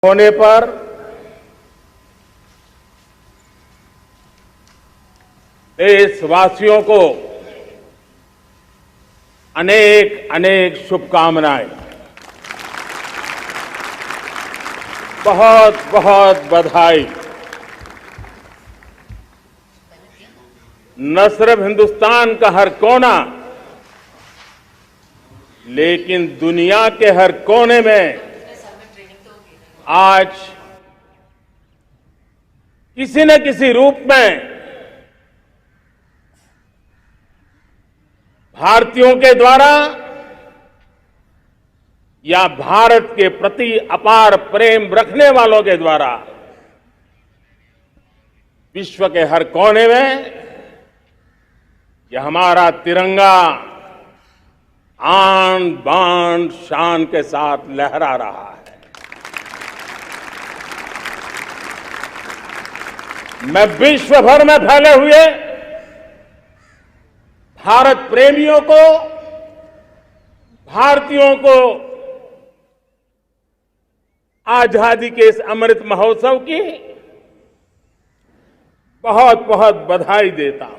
होने पर देशवासियों को अनेक अनेक शुभकामनाएं। बहुत बहुत बधाई। न सिर्फ हिंदुस्तान का हर कोना, लेकिन दुनिया के हर कोने में आज किसी न किसी रूप में भारतीयों के द्वारा या भारत के प्रति अपार प्रेम रखने वालों के द्वारा विश्व के हर कोने में यह हमारा तिरंगा आन बान शान के साथ लहरा रहा है। मैं विश्व भर में फैले हुए भारत प्रेमियों को, भारतीयों को आजादी के इस अमृत महोत्सव की बहुत बहुत बधाई देता हूं।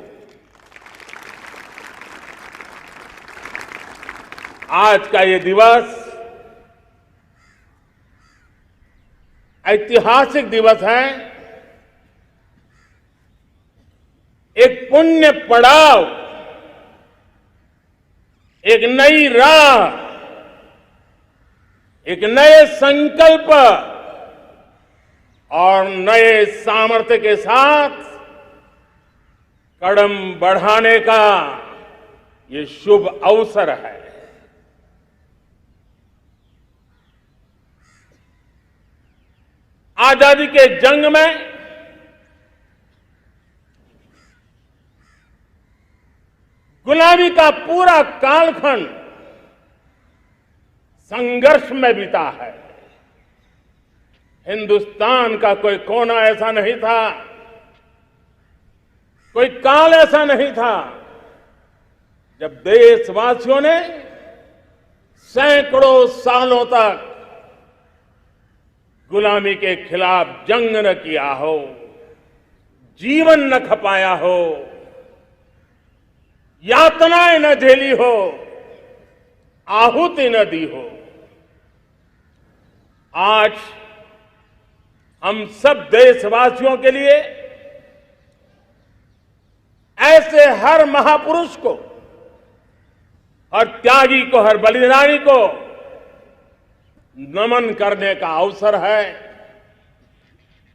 आज का ये दिवस ऐतिहासिक दिवस है। एक पुण्य पड़ाव, एक नई राह, एक नए संकल्प और नए सामर्थ्य के साथ कदम बढ़ाने का ये शुभ अवसर है। आजादी के जंग में गुलामी का पूरा कालखंड संघर्ष में बीता है। हिंदुस्तान का कोई कोना ऐसा नहीं था, कोई काल ऐसा नहीं था जब देशवासियों ने सैकड़ों सालों तक गुलामी के खिलाफ जंग न किया हो, जीवन न खपाया हो, यातनाएं न झेली हो, आहुति न दी हो। आज हम सब देशवासियों के लिए ऐसे हर महापुरुष को, हर त्यागी को, हर बलिदानी को नमन करने का अवसर है,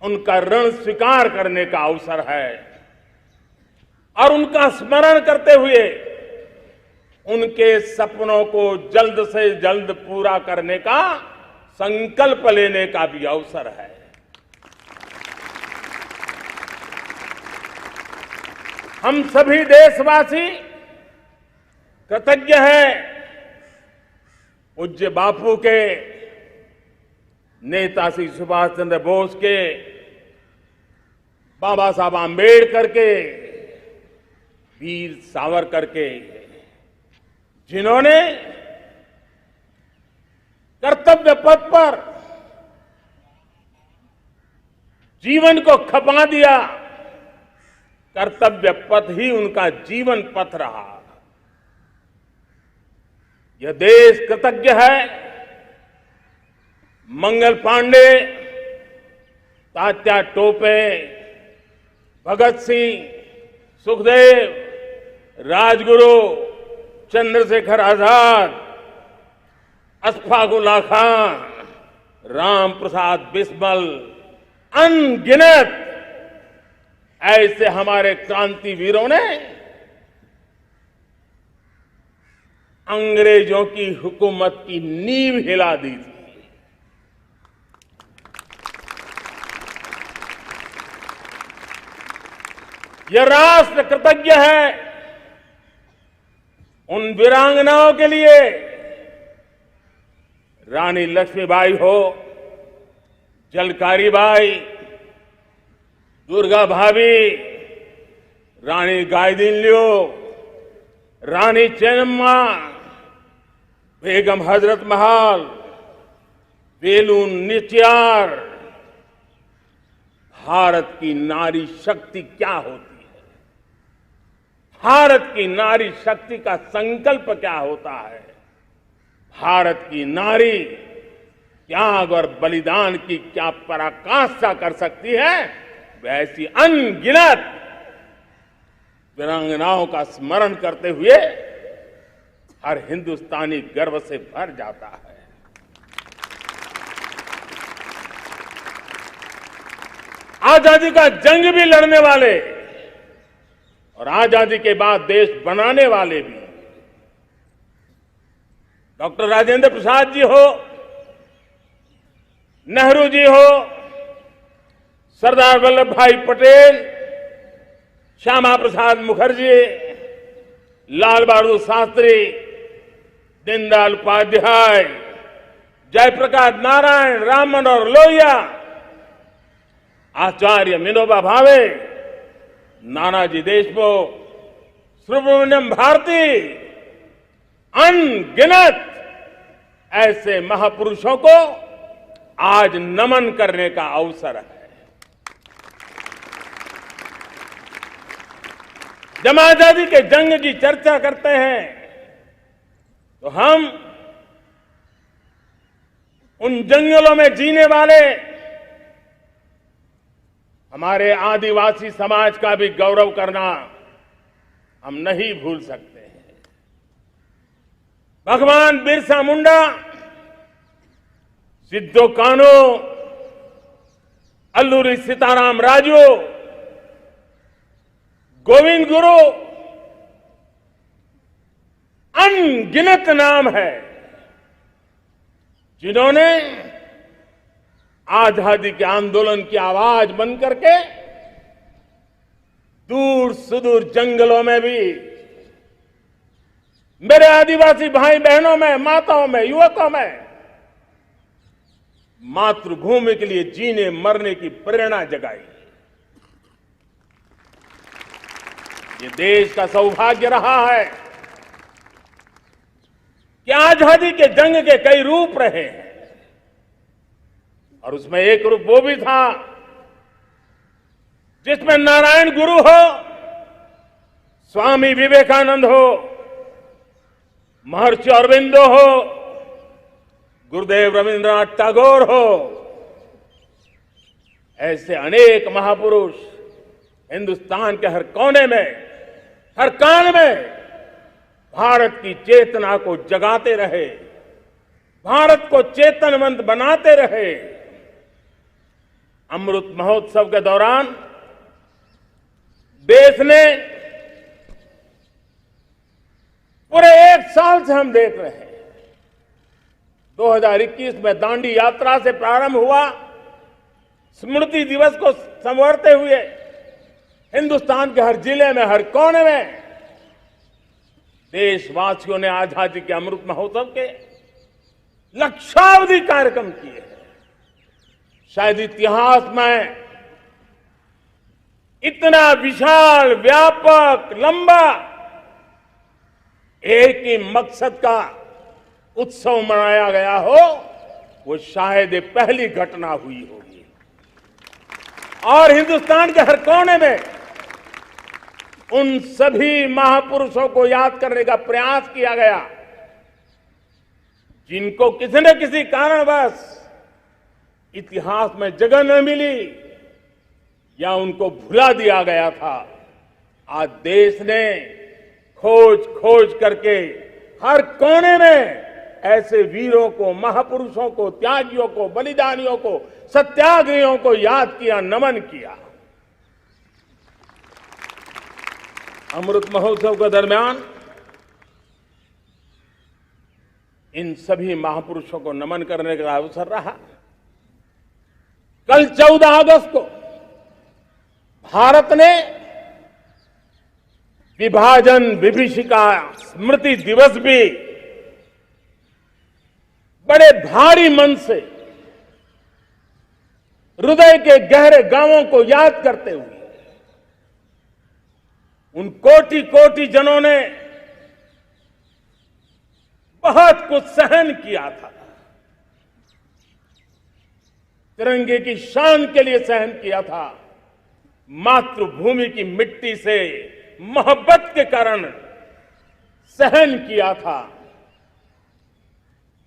उनका ऋण स्वीकार करने का अवसर है और उनका स्मरण करते हुए उनके सपनों को जल्द से जल्द पूरा करने का संकल्प लेने का भी अवसर है। हम सभी देशवासी कृतज्ञ हैं पूज्य बापू के, नेताजी सुभाष चंद्र बोस के, बाबा साहब आंबेडकर के, वीर सावरकर के, जिन्होंने कर्तव्य पथ पर जीवन को खपा दिया। कर्तव्य पथ ही उनका जीवन पथ रहा। यह देश कृतज्ञ है मंगल पांडे, तात्या टोपे, भगत सिंह, सुखदेव, राजगुरु, चंद्रशेखर आजाद, अशफाक उल्लाह खान, राम प्रसाद बिस्मिल, अनगिनत ऐसे हमारे क्रांति वीरों ने अंग्रेजों की हुकूमत की नींव हिला दी थी। यह राष्ट्र कृतज्ञ है उन वीरांगनाओं के लिए, रानी लक्ष्मीबाई हो, झलकारी बाई, दुर्गा भाभी, रानी गाइदिन्लियो, रानी चेन्नम्मा, बेगम हजरत महल, वेलू नाचियार भारत की नारी शक्ति क्या होती है, भारत की नारी शक्ति का संकल्प क्या होता है, भारत की नारी त्याग और बलिदान की क्या पराकाष्ठा कर सकती है, वैसी अनगिनत वीरांगनाओं का स्मरण करते हुए हर हिंदुस्तानी गर्व से भर जाता है। आजादी का जंग भी लड़ने वाले और आजादी के बाद देश बनाने वाले भी डॉक्टर राजेंद्र प्रसाद जी हो, नेहरू जी हो, सरदार वल्लभ भाई पटेल, श्यामा प्रसाद मुखर्जी, लाल बहादुर शास्त्री, दीनदयाल उपाध्याय, जयप्रकाश नारायण, राम मनोहर लोहिया, आचार्य विनोबा भावे, नानाजी देशमुख, सुब्रमण्यम भारती, अनगिनत ऐसे महापुरुषों को आज नमन करने का अवसर है। जब आजादी के जंग की चर्चा करते हैं तो हम उन जंगलों में जीने वाले हमारे आदिवासी समाज का भी गौरव करना हम नहीं भूल सकते हैं। भगवान बिरसा मुंडा, सिद्धो कान्हू, अल्लूरी सीताराम राजू, गोविंद गुरु, अनगिनत नाम है जिन्होंने आजादी के आंदोलन की आवाज बन करके दूर सुदूर जंगलों में भी मेरे आदिवासी भाई बहनों में, माताओं में, युवकों में मातृभूमि के लिए जीने मरने की प्रेरणा जगाई। ये देश का सौभाग्य रहा है कि आजादी के जंग के कई रूप रहे हैं और उसमें एक रूप वो भी था जिसमें नारायण गुरु हो, स्वामी विवेकानंद हो, महर्षि अरविंदो हो, गुरुदेव रविंद्रनाथ टैगोर हो, ऐसे अनेक महापुरुष हिंदुस्तान के हर कोने में, हर कान में भारत की चेतना को जगाते रहे, भारत को चेतनवंत बनाते रहे। अमृत महोत्सव के दौरान देश ने पूरे एक साल से हम देख रहे हैं, 2021 में दांडी यात्रा से प्रारंभ हुआ, स्मृति दिवस को संवरते हुए हिंदुस्तान के हर जिले में, हर कोने में देशवासियों ने आजादी के अमृत महोत्सव के लक्षावधि कार्यक्रम किए। शायद इतिहास में इतना विशाल, व्यापक, लंबा एक ही मकसद का उत्सव मनाया गया हो, वो शायद ये पहली घटना हुई होगी। और हिंदुस्तान के हर कोने में उन सभी महापुरुषों को याद करने का प्रयास किया गया जिनको किसी न किसी कारणवश इतिहास में जगह न मिली या उनको भुला दिया गया था। आज देश ने खोज करके हर कोने में ऐसे वीरों को, महापुरुषों को, त्यागियों को, बलिदानियों को, सत्याग्रहियों को याद किया, नमन किया। अमृत महोत्सव के दरमियान इन सभी महापुरुषों को नमन करने का अवसर रहा। कल 14 अगस्त को भारत ने विभाजन विभीषिका स्मृति दिवस भी बड़े भारी मन से हृदय के गहरे गांवों को याद करते हुए उन कोटि कोटि जनों ने बहुत कुछ सहन किया था, तिरंगे की शान के लिए सहन किया था, मातृभूमि की मिट्टी से मोहब्बत के कारण सहन किया था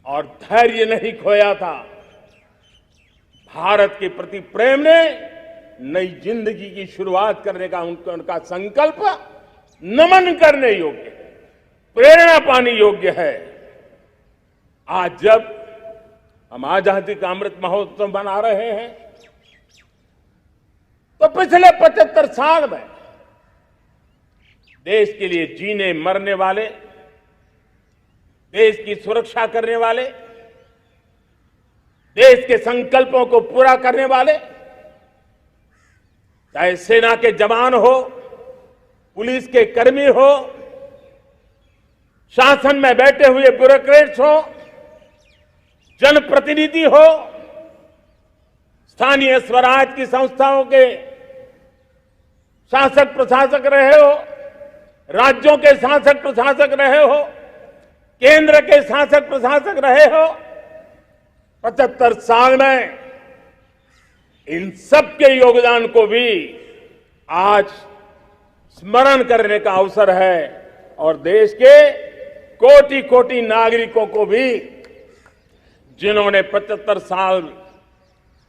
और धैर्य नहीं खोया था। भारत के प्रति प्रेम ने नई जिंदगी की शुरुआत करने का उनका संकल्प नमन करने योग्य है, प्रेरणा पाने योग्य है। आज जब हम आजादी का अमृत महोत्सव मना रहे हैं तो पिछले 75 साल में देश के लिए जीने मरने वाले, देश की सुरक्षा करने वाले, देश के संकल्पों को पूरा करने वाले, चाहे सेना के जवान हो, पुलिस के कर्मी हो, शासन में बैठे हुए ब्यूरोक्रेट्स हो, जनप्रतिनिधि हो, स्थानीय स्वराज की संस्थाओं के शासक प्रशासक रहे हो, राज्यों के शासक प्रशासक रहे हो, केंद्र के शासक प्रशासक रहे हो, 75 साल में इन सबके योगदान को भी आज स्मरण करने का अवसर है और देश के कोटि कोटि नागरिकों को भी, जिन्होंने 75 साल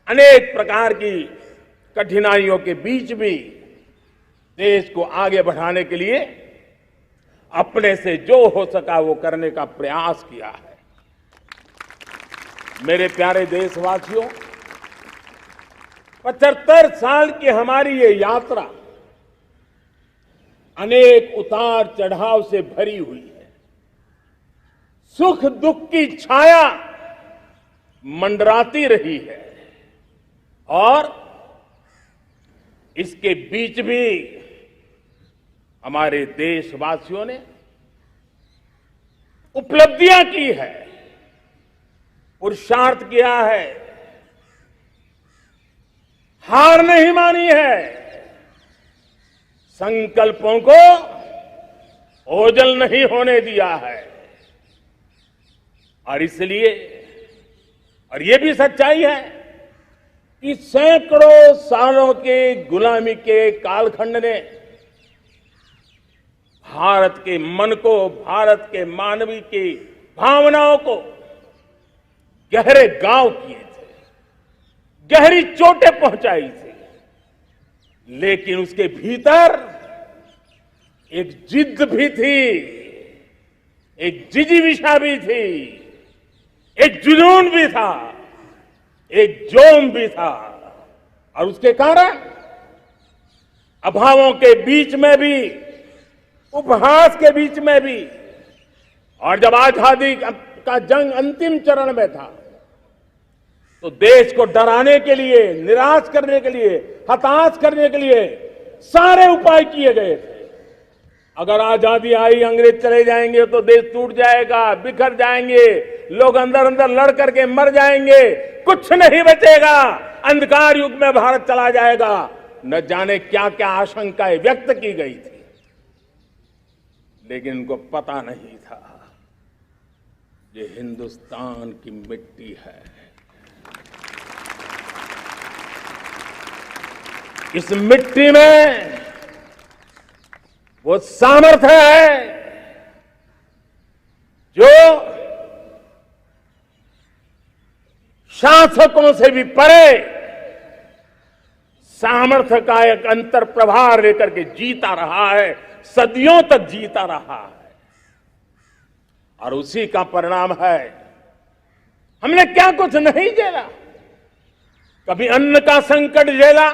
अनेक प्रकार की कठिनाइयों के बीच भी देश को आगे बढ़ाने के लिए अपने से जो हो सका वो करने का प्रयास किया है। मेरे प्यारे देशवासियों, 75 साल की हमारी ये यात्रा अनेक उतार चढ़ाव से भरी हुई है। सुख दुख की छाया मंडराती रही है और इसके बीच भी हमारे देशवासियों ने उपलब्धियां की है, पुरुषार्थ किया है, हार नहीं मानी है, संकल्पों को ओझल नहीं होने दिया है। और इसलिए, और ये भी सच्चाई है कि सैकड़ों सालों के गुलामी के कालखंड ने भारत के मन को, भारत के मानवीय की भावनाओं को गहरे घाव किए थे, गहरी चोटें पहुंचाई थी, लेकिन उसके भीतर एक जिद भी थी, एक जिजीविषा भी थी, एक जुनून भी था, एक जोम भी था। और उसके कारण अभावों के बीच में भी, उपहास के बीच में भी, और जब आजादी का जंग अंतिम चरण में था तो देश को डराने के लिए, निराश करने के लिए, हताश करने के लिए सारे उपाय किए गए थे। अगर आजादी आई, अंग्रेज चले जाएंगे तो देश टूट जाएगा, बिखर जाएंगे, लोग अंदर अंदर लड़ करके मर जाएंगे, कुछ नहीं बचेगा, अंधकार युग में भारत चला जाएगा। न जाने क्या क्या आशंकाएं व्यक्त की गई थी, लेकिन उनको पता नहीं था ये हिंदुस्तान की मिट्टी है, इस मिट्टी में वो सामर्थ्य है जो शासकों से भी परे सामर्थ्य का एक अंतर प्रभार लेकर के जीता रहा है, सदियों तक जीता रहा है। और उसी का परिणाम है, हमने क्या कुछ नहीं झेला। कभी अन्न का संकट झेला,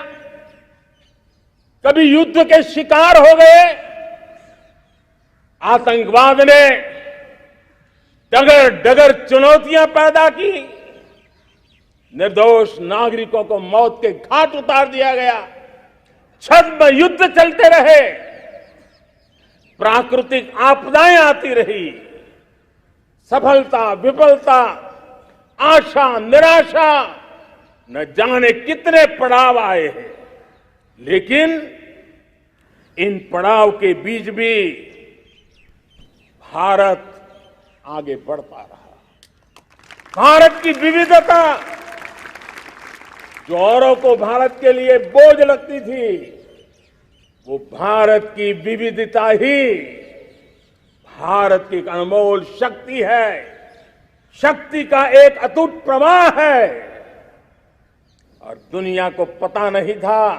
कभी युद्ध के शिकार हो गए, आतंकवाद ने डगर डगर चुनौतियां पैदा की, निर्दोष नागरिकों को मौत के घाट उतार दिया गया, छद्म युद्ध चलते रहे, प्राकृतिक आपदाएं आती रही, सफलता विफलता, आशा निराशा, न जाने कितने पड़ाव आए हैं, लेकिन इन पड़ाव के बीच भी भारत आगे बढ़ता रहा। भारत की विविधता जो औरों को भारत के लिए बोझ लगती थी, वो भारत की विविधता ही भारत की एक अनमोल शक्ति है, शक्ति का एक अटूट प्रवाह है। और दुनिया को पता नहीं था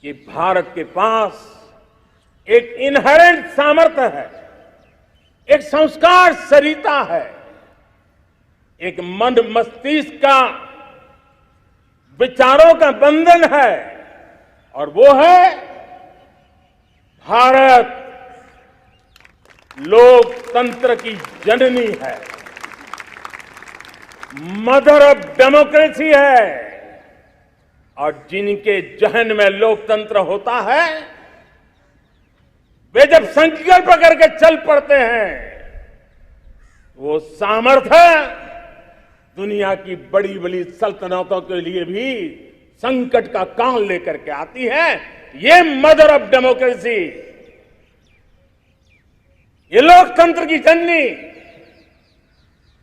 कि भारत के पास एक इनहेरेंट सामर्थ्य है, एक संस्कार सरिता है, एक मन मस्तिष्क का विचारों का बंधन है, और वो है भारत लोकतंत्र की जननी है, मदर ऑफ डेमोक्रेसी है। और जिनके जहन में लोकतंत्र होता है, वे जब संकल्प करके चल पड़ते हैं, वो सामर्थ्य दुनिया की बड़ी बड़ी सल्तनतों के लिए भी संकट का काल लेकर के आती है। ये मदर ऑफ डेमोक्रेसी, ये लोकतंत्र की जननी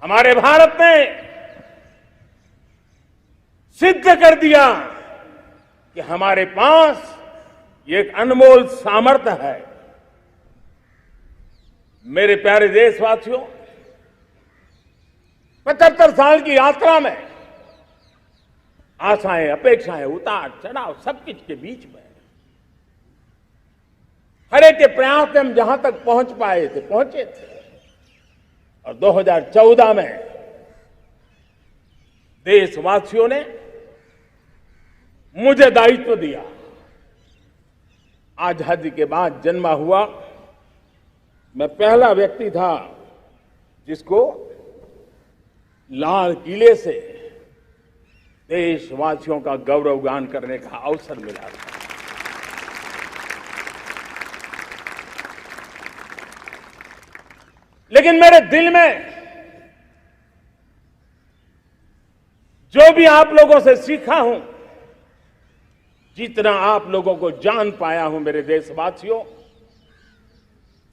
हमारे भारत ने सिद्ध कर दिया कि हमारे पास ये एक अनमोल सामर्थ्य है। मेरे प्यारे देशवासियों, 75 साल की यात्रा में आशाएं, अपेक्षाएं, उतार चढ़ाव सब कुछ के बीच में हर एक के प्रयास से हम जहां तक पहुंच पाए थे, पहुंचे थे। और 2014 में देशवासियों ने मुझे दायित्व दिया। आजादी के बाद जन्मा हुआ मैं पहला व्यक्ति था जिसको लाल किले से देशवासियों का गौरवगान करने का अवसर मिला था। लेकिन मेरे दिल में जो भी आप लोगों से सीखा हूं, जितना आप लोगों को जान पाया हूं मेरे देशवासियों,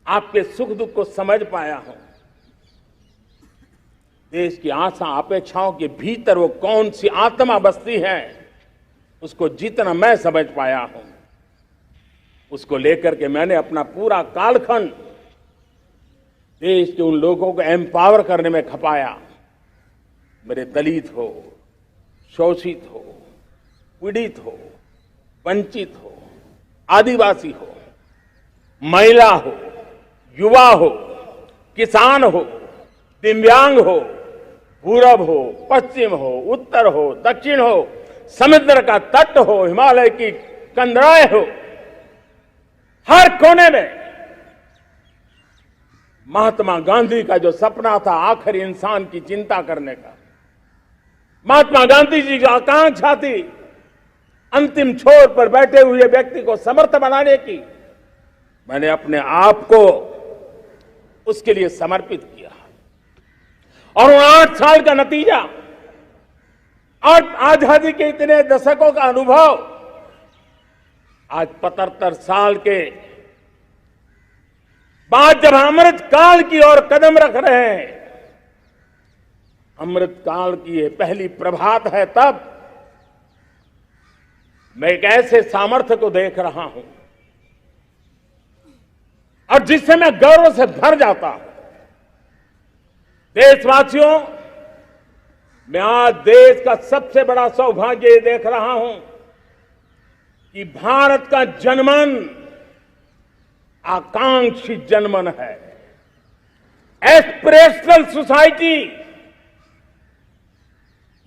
आपके सुख दुख को समझ पाया हूं, देश की आशा अपेक्षाओं के भीतर वो कौन सी आत्मा बसती है, उसको जितना मैं समझ पाया हूं, उसको लेकर के मैंने अपना पूरा कालखंड देश के उन लोगों को एम्पावर करने में खपाया। मेरे दलित हो, शोषित हो, पीड़ित हो, वंचित हो, आदिवासी हो, महिला हो, युवा हो, किसान हो, दिव्यांग हो, पूरब हो, पश्चिम हो, उत्तर हो, दक्षिण हो, समुद्र का तट हो, हिमालय की कंदराएं हो, हर कोने में महात्मा गांधी का जो सपना था आखिर इंसान की चिंता करने का, महात्मा गांधी जी की आकांक्षा थी अंतिम छोर पर बैठे हुए व्यक्ति को समर्थ बनाने की, मैंने अपने आप को उसके लिए समर्पित किया। और 8 साल का नतीजा और आजादी के इतने दशकों का अनुभव आज 75 साल के बाद जब अमृत काल की ओर कदम रख रहे हैं, अमृत काल की ये पहली प्रभात है, तब मैं एक ऐसे सामर्थ्य को देख रहा हूं और जिससे मैं गौरव से भर जाता हूं। देशवासियों, मैं आज देश का सबसे बड़ा सौभाग्य ये देख रहा हूं कि भारत का जनमन आकांक्षी जनमन है, एस्पिरेशनल सोसाइटी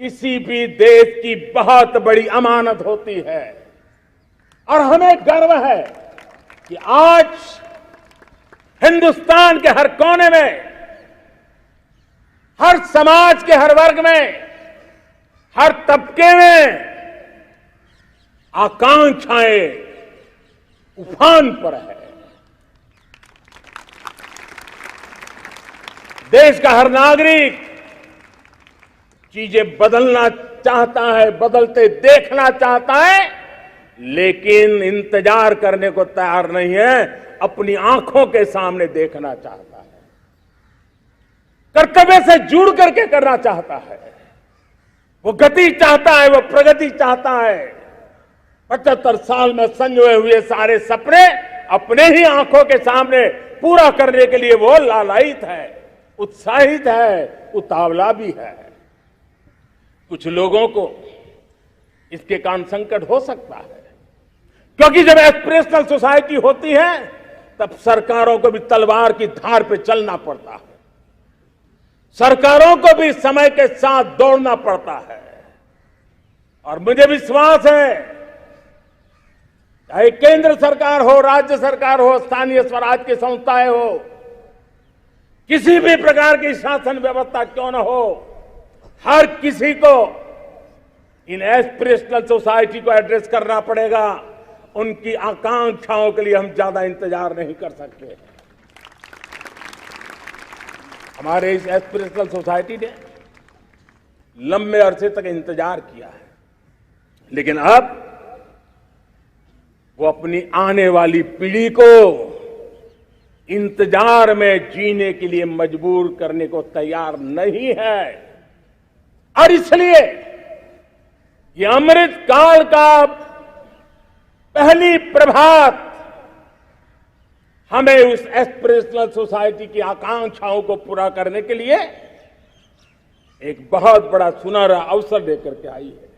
किसी भी देश की बहुत बड़ी अमानत होती है। और हमें गर्व है कि आज हिंदुस्तान के हर कोने में, हर समाज के हर वर्ग में, हर तबके में आकांक्षाएं उफान पर है। देश का हर नागरिक चीजें बदलना चाहता है, बदलते देखना चाहता है, लेकिन इंतजार करने को तैयार नहीं है, अपनी आंखों के सामने देखना चाहता है, कर्तव्य से जुड़ करके करना चाहता है। वो गति चाहता है, वो प्रगति चाहता है। 75 साल में संजोए हुए सारे सपने अपने ही आंखों के सामने पूरा करने के लिए वो लालायित है, उत्साहित है, उतावला भी है। कुछ लोगों को इसके कारण संकट हो सकता है, क्योंकि जब एस्पिरेशनल सोसाइटी होती है तब सरकारों को भी तलवार की धार पे चलना पड़ता है, सरकारों को भी समय के साथ दौड़ना पड़ता है। और मुझे विश्वास है, चाहे केंद्र सरकार हो, राज्य सरकार हो, स्थानीय स्वराज की संस्थाएं हो, किसी भी प्रकार की शासन व्यवस्था क्यों न हो, हर किसी को इन एस्पिरेशनल सोसाइटी को एड्रेस करना पड़ेगा। उनकी आकांक्षाओं के लिए हम ज्यादा इंतजार नहीं कर सकते। हमारे इस एस्पिरेशनल सोसाइटी ने लंबे अरसे तक इंतजार किया है, लेकिन अब वो अपनी आने वाली पीढ़ी को इंतजार में जीने के लिए मजबूर करने को तैयार नहीं है। और इसलिए ये अमृत काल का पहली प्रभात हमें उस एस्पिरेशनल सोसाइटी की आकांक्षाओं को पूरा करने के लिए एक बहुत बड़ा सुनहरा अवसर लेकर के आई है।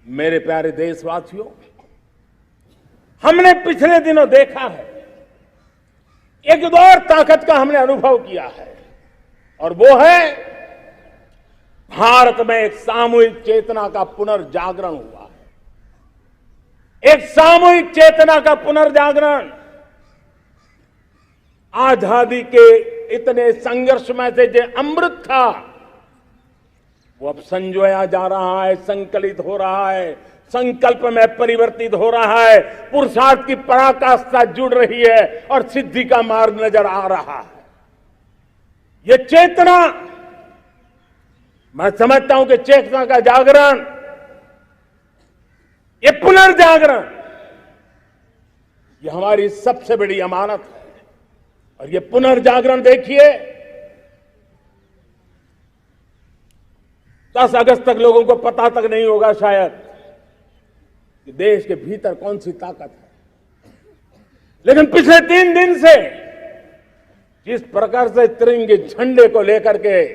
मेरे प्यारे देशवासियों, हमने पिछले दिनों देखा है, एक और ताकत का हमने अनुभव किया है, और वो है भारत में एक सामूहिक चेतना का पुनर्जागरण हुआ है। एक सामूहिक चेतना का पुनर्जागरण। आजादी के इतने संघर्ष में से जो अमृत था वो अब संजोया जा रहा है, संकलित हो रहा है, संकल्प में परिवर्तित हो रहा है, पुरुषार्थ की पराकाष्ठा जुड़ रही है और सिद्धि का मार्ग नजर आ रहा है। ये चेतना, मैं समझता हूं कि चेतना का जागरण, ये पुनर्जागरण, ये हमारी सबसे बड़ी अमानत है। और ये पुनर्जागरण देखिए, 10 अगस्त तक लोगों को पता तक नहीं होगा शायद कि देश के भीतर कौन सी ताकत है, लेकिन पिछले 3 दिन से जिस प्रकार से तिरंगे झंडे को लेकर के,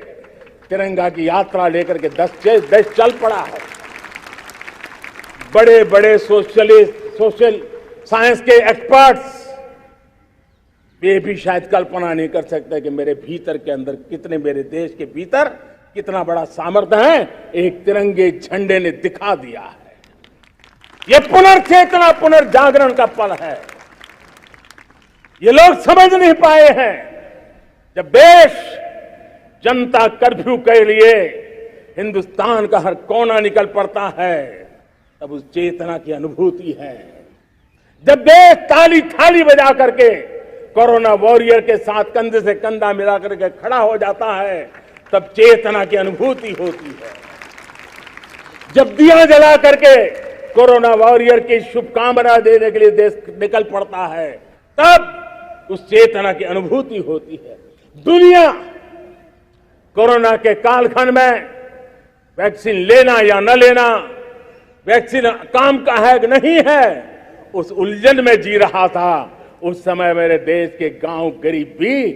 तिरंगा की यात्रा लेकर के देश चल पड़ा है। बड़े बड़े सोशल साइंस के एक्सपर्ट्स ये भी शायद कल्पना नहीं कर सकते कि मेरे भीतर के अंदर कितने, मेरे देश के भीतर कितना बड़ा सामर्थ्य है, एक तिरंगे झंडे ने दिखा दिया है। यह पुनर्चेतना, पुनर्जागरण का पल है। ये लोग समझ नहीं पाए हैं। जब देश जनता कर्फ्यू के लिए हिंदुस्तान का हर कोना निकल पड़ता है, तब उस चेतना की अनुभूति है। जब देश ताली थाली बजा करके कोरोना वॉरियर के साथ कंधे से कंधा मिला करके खड़ा हो जाता है, तब चेतना की अनुभूति होती है। जब दिया जला करके कोरोना वॉरियर की शुभकामना देने के लिए देश निकल पड़ता है, तब उस चेतना की अनुभूति होती है। दुनिया कोरोना के कालखंड में वैक्सीन लेना या न लेना, वैक्सीन काम का है कि नहीं है, उस उलझन में जी रहा था। उस समय मेरे देश के गांव गरीब भी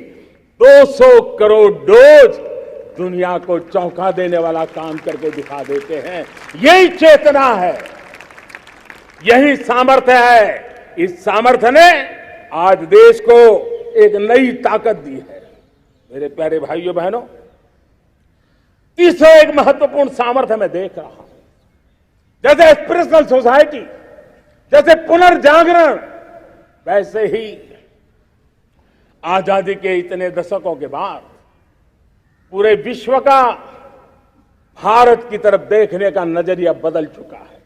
200 करोड़ डोज दुनिया को चौंका देने वाला काम करके दिखा देते हैं। यही चेतना है, यही सामर्थ्य है। इस सामर्थ्य ने आज देश को एक नई ताकत दी है। मेरे प्यारे भाइयों बहनों, तीसरा एक महत्वपूर्ण सामर्थ्य मैं देख रहा हूं, जैसे एस्पिरेशनल सोसाइटी, जैसे पुनर्जागरण, वैसे ही आजादी के इतने दशकों के बाद पूरे विश्व का भारत की तरफ देखने का नजरिया बदल चुका है।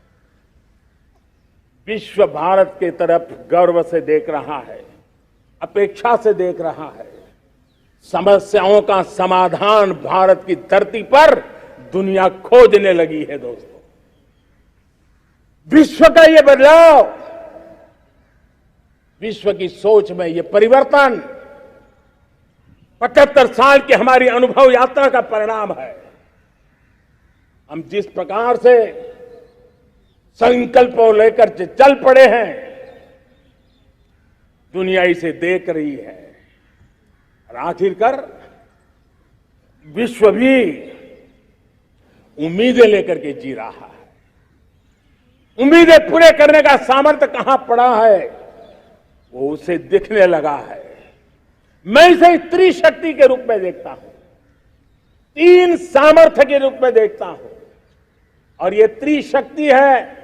विश्व भारत की तरफ गर्व से देख रहा है, अपेक्षा से देख रहा है। समस्याओं का समाधान भारत की धरती पर दुनिया खोजने लगी है। दोस्तों, विश्व का ये बदलाव, विश्व की सोच में ये परिवर्तन 75 साल की हमारी अनुभव यात्रा का परिणाम है। हम जिस प्रकार से संकल्पों लेकर चल पड़े हैं, दुनिया इसे देख रही है और आखिरकार विश्व भी उम्मीदें लेकर के जी रहा है। उम्मीदें पूरे करने का सामर्थ्य कहां पड़ा है वो उसे दिखने लगा है। मैं इसे त्रिशक्ति के रूप में देखता हूं, तीन सामर्थ्य के रूप में देखता हूं। और ये त्रिशक्ति है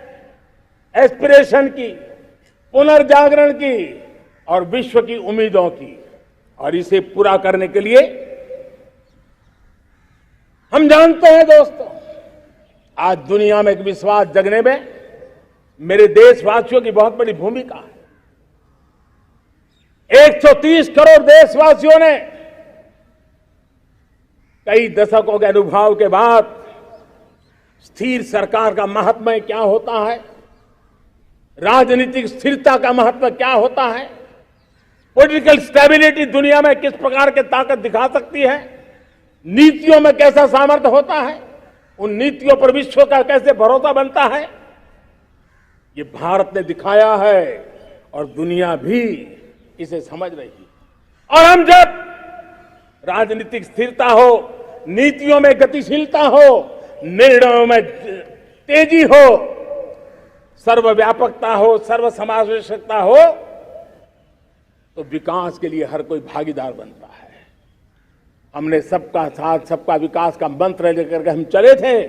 एस्पिरेशन की, पुनर्जागरण की और विश्व की उम्मीदों की। और इसे पूरा करने के लिए हम जानते हैं दोस्तों, आज दुनिया में एक विश्वास जगने में मेरे देशवासियों की बहुत बड़ी भूमिका है। 130 करोड़ देशवासियों ने कई दशकों के अनुभव के बाद स्थिर सरकार का महत्व क्या होता है, राजनीतिक स्थिरता का महत्व क्या होता है, पॉलिटिकल स्टेबिलिटी दुनिया में किस प्रकार की ताकत दिखा सकती है, नीतियों में कैसा सामर्थ्य होता है, उन नीतियों पर विश्व का कैसे भरोसा बनता है, ये भारत ने दिखाया है और दुनिया भी इसे समझ रही है। और हम जब राजनीतिक स्थिरता हो, नीतियों में गतिशीलता हो, निर्णयों में तेजी हो, सर्वव्यापकता हो, सर्वसमावेशकता हो, तो विकास के लिए हर कोई भागीदार बनता है। हमने सबका साथ सबका विकास का मंत्र लेकर के हम चले थे,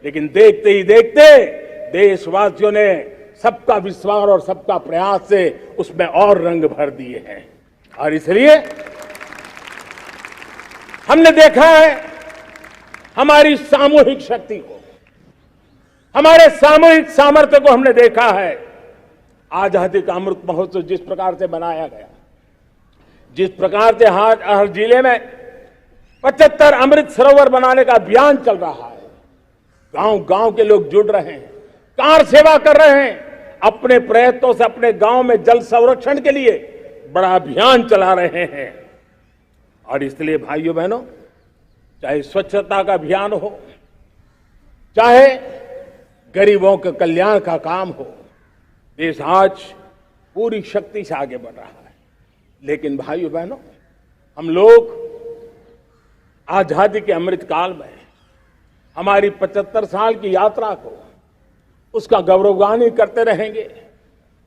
लेकिन देखते ही देखते देशवासियों ने सबका विश्वास और सबका प्रयास से उसमें और रंग भर दिए हैं। और इसलिए हमने देखा है हमारी सामूहिक शक्ति को, हमारे सामूहिक सामर्थ्य को हमने देखा है। आजादी का अमृत महोत्सव जिस प्रकार से मनाया गया, जिस प्रकार से हर जिले में 75 अमृत सरोवर बनाने का अभियान चल रहा है, गांव गांव के लोग जुड़ रहे हैं, कार सेवा कर रहे हैं, अपने प्रयत्नों से अपने गांव में जल संरक्षण के लिए बड़ा अभियान चला रहे हैं। और इसलिए भाइयों बहनों, चाहे स्वच्छता का अभियान हो, चाहे गरीबों के कल्याण का काम हो, देश आज पूरी शक्ति से आगे बढ़ रहा है। लेकिन भाइयों बहनों, हम लोग आजादी के अमृत काल में हमारी 75 साल की यात्रा को उसका गौरवगान करते रहेंगे,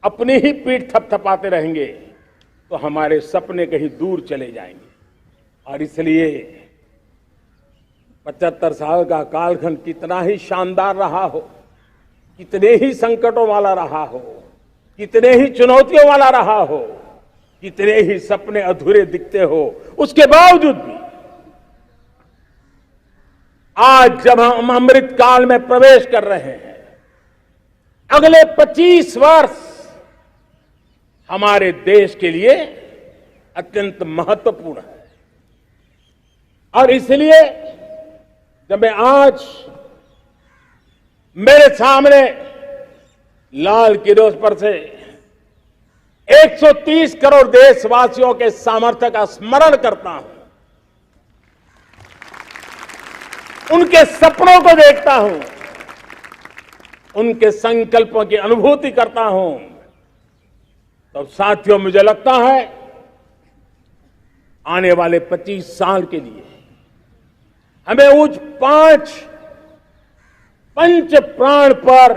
अपनी ही पीठ थपथपाते रहेंगे, तो हमारे सपने कहीं दूर चले जाएंगे। और इसलिए 75 साल का कालखंड कितना ही शानदार रहा हो, कितने ही संकटों वाला रहा हो, कितने ही चुनौतियों वाला रहा हो, कितने ही सपने अधूरे दिखते हो, उसके बावजूद भी आज जब हम अमृत काल में प्रवेश कर रहे हैं, अगले 25 वर्ष हमारे देश के लिए अत्यंत महत्वपूर्ण है। और इसलिए जब मैं आज मेरे सामने लाल किरोस पर से 130 करोड़ देशवासियों के सामर्थ्य का स्मरण करता हूं, उनके सपनों को देखता हूं, उनके संकल्पों की अनुभूति करता हूं, तो साथियों मुझे लगता है आने वाले 25 साल के लिए हमें उस पंच प्राण पर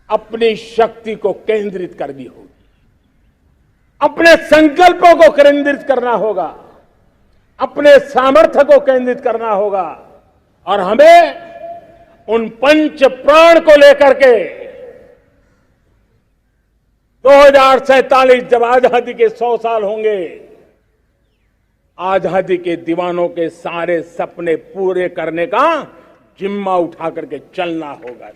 अपनी शक्ति को केंद्रित करनी होगी, अपने संकल्पों को केंद्रित करना होगा, अपने सामर्थ्य को केंद्रित करना होगा। और हमें उन पंच प्राण को लेकर के 2047 जब आजादी के 100 साल होंगे, आजादी के दीवानों के सारे सपने पूरे करने का जिम्मा उठा करके चलना होगा।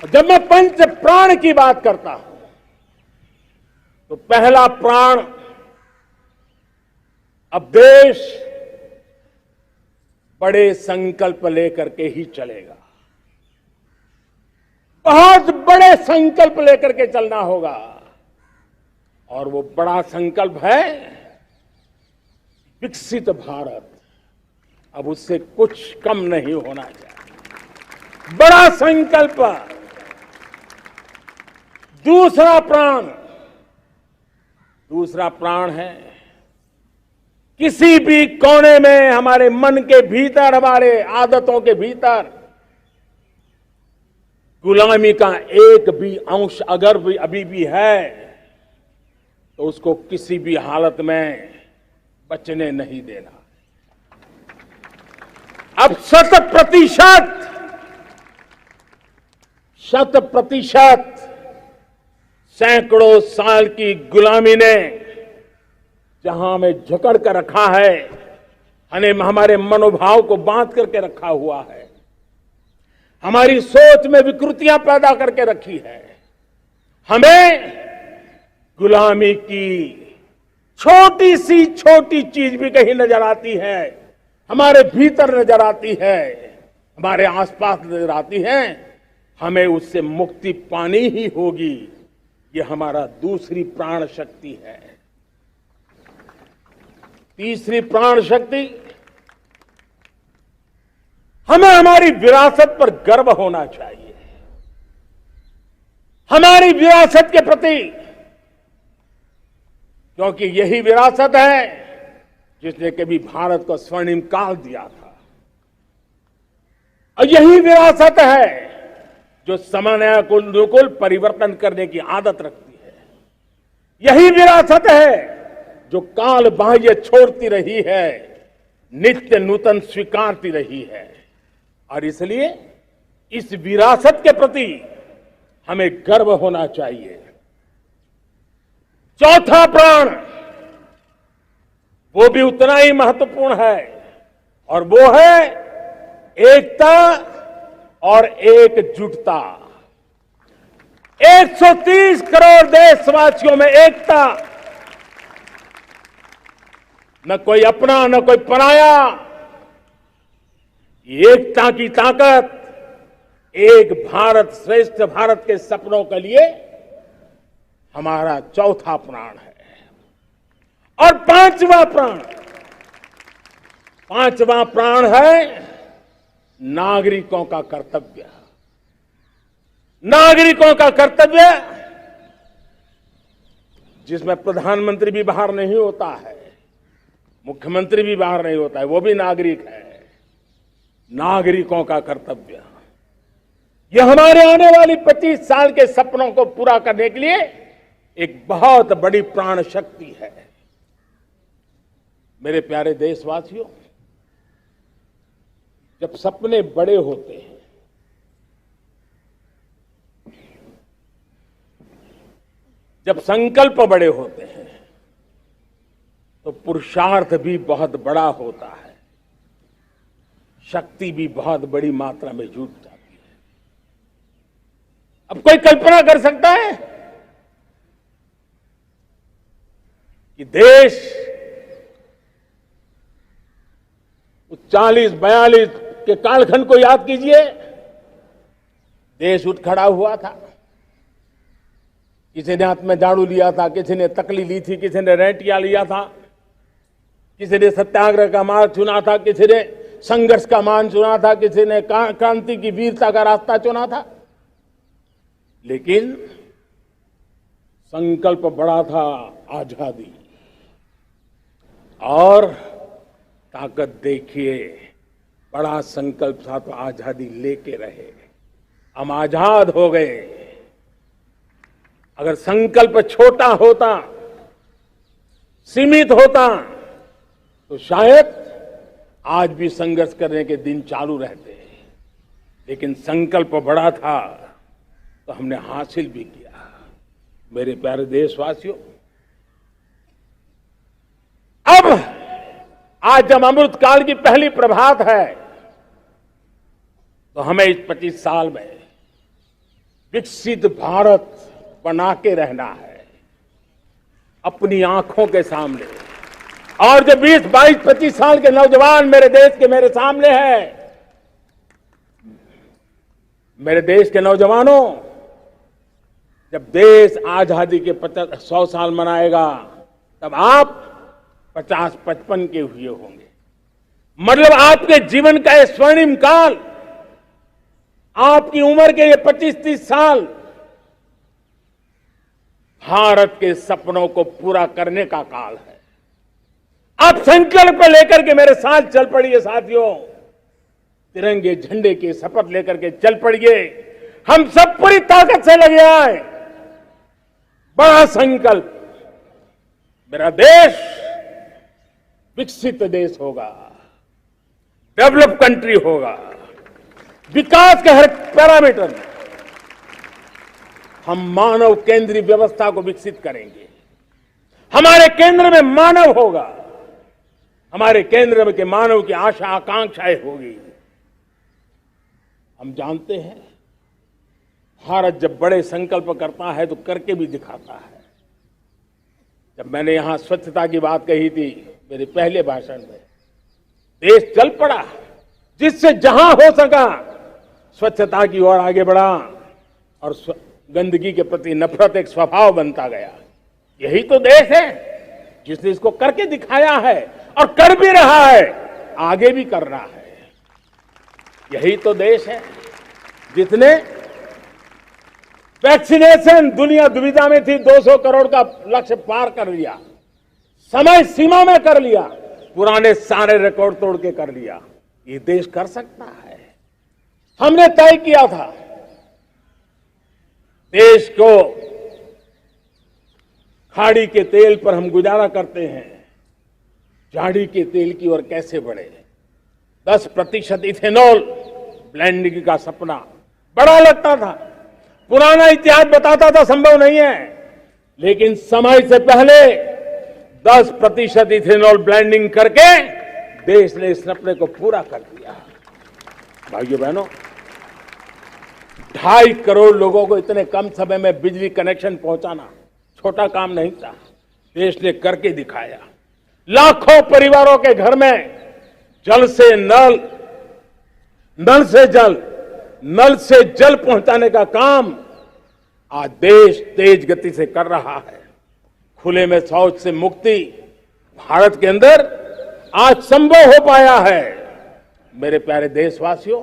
जब मैं पंच प्राण की बात करता हूं, तो पहला प्राण, अब देश बड़े संकल्प लेकर के ही चलेगा, बहुत बड़े संकल्प लेकर के चलना होगा। और वो बड़ा संकल्प है विकसित भारत, अब उससे कुछ कम नहीं होना चाहिए। बड़ा संकल्प। दूसरा प्राण है किसी भी कोने में, हमारे मन के भीतर, हमारे आदतों के भीतर गुलामी का एक भी अंश अगर भी अभी भी है तो उसको किसी भी हालत में बचने नहीं देना। अब 100% सैकड़ों साल की गुलामी ने जहां हमें जकड़ कर रखा है, हमारे मनोभाव को बांध करके रखा हुआ है, हमारी सोच में विकृतियां पैदा करके रखी है, हमें गुलामी की छोटी सी छोटी चीज भी कहीं नजर आती है, हमारे भीतर नजर आती है, हमारे आसपास नजर आती है, हमें उससे मुक्ति पानी ही होगी। ये हमारा दूसरी प्राण शक्ति है। तीसरी प्राण शक्ति, हमें हमारी विरासत पर गर्व होना चाहिए। हमारी विरासत के प्रति, क्योंकि यही विरासत है जिसने कभी भारत को स्वर्णिम काल दिया था, और यही विरासत है जो समयानुकूल परिवर्तन करने की आदत रखती है। यही विरासत है जो काल बाह्य छोड़ती रही है, नित्य नूतन स्वीकारती रही है। और इसलिए इस विरासत के प्रति हमें गर्व होना चाहिए। चौथा प्राण, वो भी उतना ही महत्वपूर्ण है, और वो है एकता और एकजुटता। 130 करोड़ देशवासियों में एकता, न कोई अपना न कोई पराया। एकता की ताकत एक भारत श्रेष्ठ भारत के सपनों के लिए हमारा चौथा प्राण है। और पांचवा प्राण है नागरिकों का कर्तव्य। नागरिकों का कर्तव्य जिसमें प्रधानमंत्री भी बाहर नहीं होता है, मुख्यमंत्री भी बाहर नहीं होता है, वो भी नागरिक है। नागरिकों का कर्तव्य, यह हमारे आने वाली 25 साल के सपनों को पूरा करने के लिए एक बहुत बड़ी प्राण शक्ति है। मेरे प्यारे देशवासियों, जब सपने बड़े होते हैं, जब संकल्प बड़े होते हैं, तो पुरुषार्थ भी बहुत बड़ा होता है, शक्ति भी बहुत बड़ी मात्रा में जुट जाती है। अब कोई कल्पना कर सकता है कि देश 40-42 के कालखंड को याद कीजिए, देश उठ खड़ा हुआ था। किसी ने हाथ में झाड़ू लिया था, किसी ने तकली ली थी, किसी ने रेंटिया लिया था, किसी ने सत्याग्रह का मार्ग चुना था, किसी ने संघर्ष का मान चुना था, किसी ने क्रांति की वीरता का रास्ता चुना था। लेकिन संकल्प बड़ा था, आजादी। और ताकत देखिए, बड़ा संकल्प था तो आजादी लेके रहे, हम आजाद हो गए। अगर संकल्प छोटा होता, सीमित होता, तो शायद आज भी संघर्ष करने के दिन चालू रहते। लेकिन संकल्प बड़ा था तो हमने हासिल भी किया। मेरे प्यारे देशवासियों, अब आज जब अमृत काल की पहली प्रभात है, तो हमें इस 25 साल में विकसित भारत बना के रहना है, अपनी आंखों के सामने। और जो 20, 22, 25 साल के नौजवान मेरे देश के मेरे सामने हैं, मेरे देश के नौजवानों, जब देश आजादी के 100 साल मनाएगा, तब आप 50-55 के हुए होंगे। मतलब आपके जीवन का ये स्वर्णिम काल, आपकी उम्र के ये 25-30 साल भारत के सपनों को पूरा करने का काल है। आप संकल्प लेकर के मेरे साथ चल पड़िए साथियों, तिरंगे झंडे की शपथ लेकर के चल पड़िए। हम सब पूरी ताकत से लगे आए। बड़ा संकल्प, मेरा देश विकसित देश होगा, डेवलप कंट्री होगा। विकास के हर पैरामीटर में हम मानव केंद्रीय व्यवस्था को विकसित करेंगे। हमारे केंद्र में मानव होगा, हमारे केंद्र में के मानव की आशा आकांक्षाएं होगी। हम जानते हैं भारत जब बड़े संकल्प करता है तो करके भी दिखाता है। जब मैंने यहां स्वच्छता की बात कही थी मेरे पहले भाषण में, देश चल पड़ा, जिससे जहां हो सका स्वच्छता की ओर आगे बढ़ा और गंदगी के प्रति नफरत एक स्वभाव बनता गया। यही तो देश है जिसने इसको करके दिखाया है और कर भी रहा है, आगे भी कर रहा है। यही तो देश है जिसने वैक्सीनेशन, दुनिया दुविधा में थी, 200 करोड़ का लक्ष्य पार कर लिया, समय सीमा में कर लिया, पुराने सारे रिकॉर्ड तोड़ के कर लिया। ये देश कर सकता है। हमने तय किया था देश को, खाड़ी के तेल पर हम गुजारा करते हैं, झाड़ी के तेल की ओर कैसे बढ़े। 10% इथेनॉल ब्लेंडिंग का सपना बड़ा लगता था, पुराना इतिहास बताता था संभव नहीं है, लेकिन समय से पहले 10% इथेनॉल ब्लेंडिंग करके देश ने इस सपने को पूरा कर दिया। भाइयों बहनों, 2.5 करोड़ लोगों को इतने कम समय में बिजली कनेक्शन पहुंचाना छोटा काम नहीं था, देश ने करके दिखाया। लाखों परिवारों के घर में जल से नल, नल से जल, नल से जल पहुंचाने का काम आज देश तेज गति से कर रहा है। खुले में शौच से मुक्ति भारत के अंदर आज संभव हो पाया है। मेरे प्यारे देशवासियों,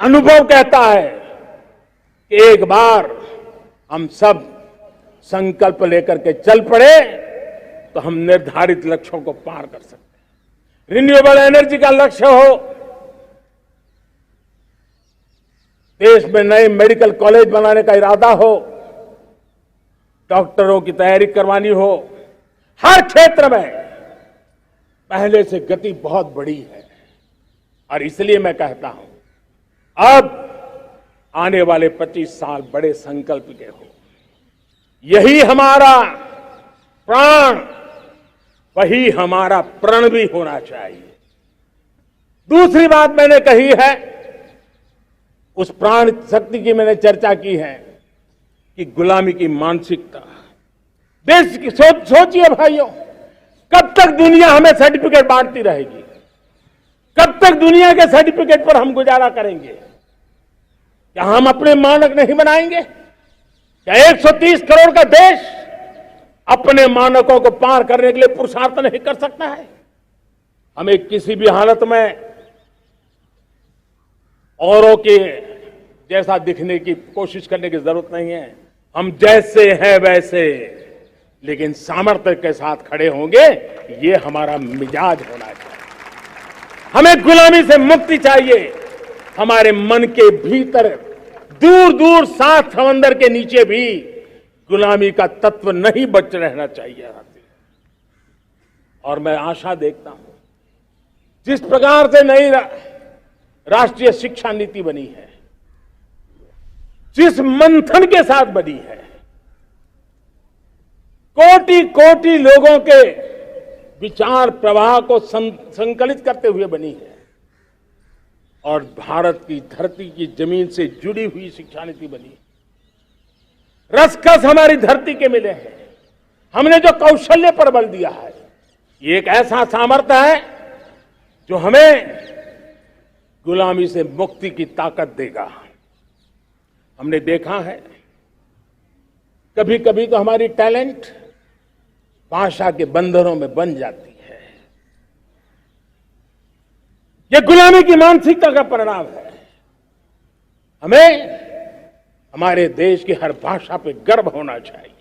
अनुभव कहता है कि एक बार हम सब संकल्प लेकर के चल पड़े तो हम निर्धारित लक्ष्यों को पार कर सकते हैं। रिन्यूएबल एनर्जी का लक्ष्य हो, देश में नए मेडिकल कॉलेज बनाने का इरादा हो, डॉक्टरों की तैयारी करवानी हो, हर क्षेत्र में पहले से गति बहुत बड़ी है। और इसलिए मैं कहता हूं, अब आने वाले 25 साल बड़े संकल्प के हो। यही हमारा प्राण, वही हमारा प्रण भी होना चाहिए। दूसरी बात मैंने कही है, उस प्राण शक्ति की मैंने चर्चा की है कि गुलामी की मानसिकता। देश की सोचिए भाइयों, कब तक दुनिया हमें सर्टिफिकेट बांटती रहेगी? कब तक दुनिया के सर्टिफिकेट पर हम गुजारा करेंगे? क्या हम अपने मानक नहीं बनाएंगे? क्या 130 करोड़ का देश अपने मानकों को पार करने के लिए पुरुषार्थ नहीं कर सकता है? हमें किसी भी हालत में औरों के जैसा दिखने की कोशिश करने की जरूरत नहीं है। हम जैसे हैं वैसे, लेकिन सामर्थ्य के साथ खड़े होंगे, ये हमारा मिजाज होना चाहिए। हमें गुलामी से मुक्ति चाहिए। हमारे मन के भीतर, दूर दूर 7 समंदर के नीचे भी गुलामी का तत्व नहीं बच रहना चाहिए। और मैं आशा देखता हूं, जिस प्रकार से नई राष्ट्रीय शिक्षा नीति बनी है, जिस मंथन के साथ बनी है, कोटि कोटि लोगों के विचार प्रवाह को संकलित करते हुए बनी है, और भारत की धरती की जमीन से जुड़ी हुई शिक्षा नीति बनी। रसकस हमारी धरती के मिले हैं। हमने जो कौशल्य पर बल दिया है, ये एक ऐसा सामर्थ्य है जो हमें गुलामी से मुक्ति की ताकत देगा। हमने देखा है, कभी कभी तो हमारी टैलेंट भाषा के बंधनों में बन जाती है। ये गुलामी की मानसिकता का परिणाम है। हमें हमारे देश की हर भाषा पे गर्व होना चाहिए।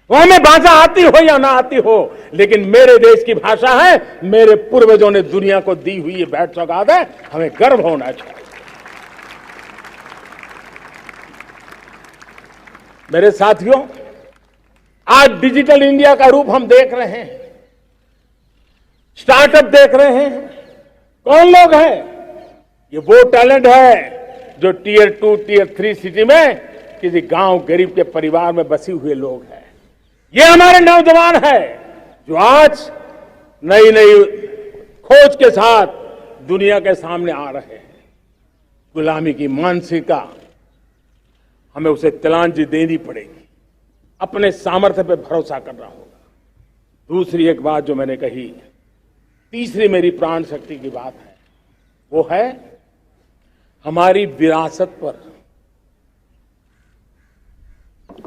वो हमें भाषा आती हो या ना आती हो, लेकिन मेरे देश की भाषा है, मेरे पूर्वजों ने दुनिया को दी हुई ये भेंट सौगात है, हमें गर्व होना चाहिए। मेरे साथियों, आज डिजिटल इंडिया का रूप हम देख रहे हैं, स्टार्टअप देख रहे हैं। कौन लोग हैं? ये वो टैलेंट है जो टियर 2, टियर 3 सिटी में किसी गांव गरीब के परिवार में बसे हुए लोग हैं। ये हमारे नौजवान हैं जो आज नई नई खोज के साथ दुनिया के सामने आ रहे हैं। गुलामी की मानसिकता हमें उसे तिलांजलि देनी पड़ेगी, अपने सामर्थ्य पे भरोसा करना होगा। दूसरी एक बात जो मैंने कही, तीसरी मेरी प्राण शक्ति की बात है, वो है हमारी विरासत पर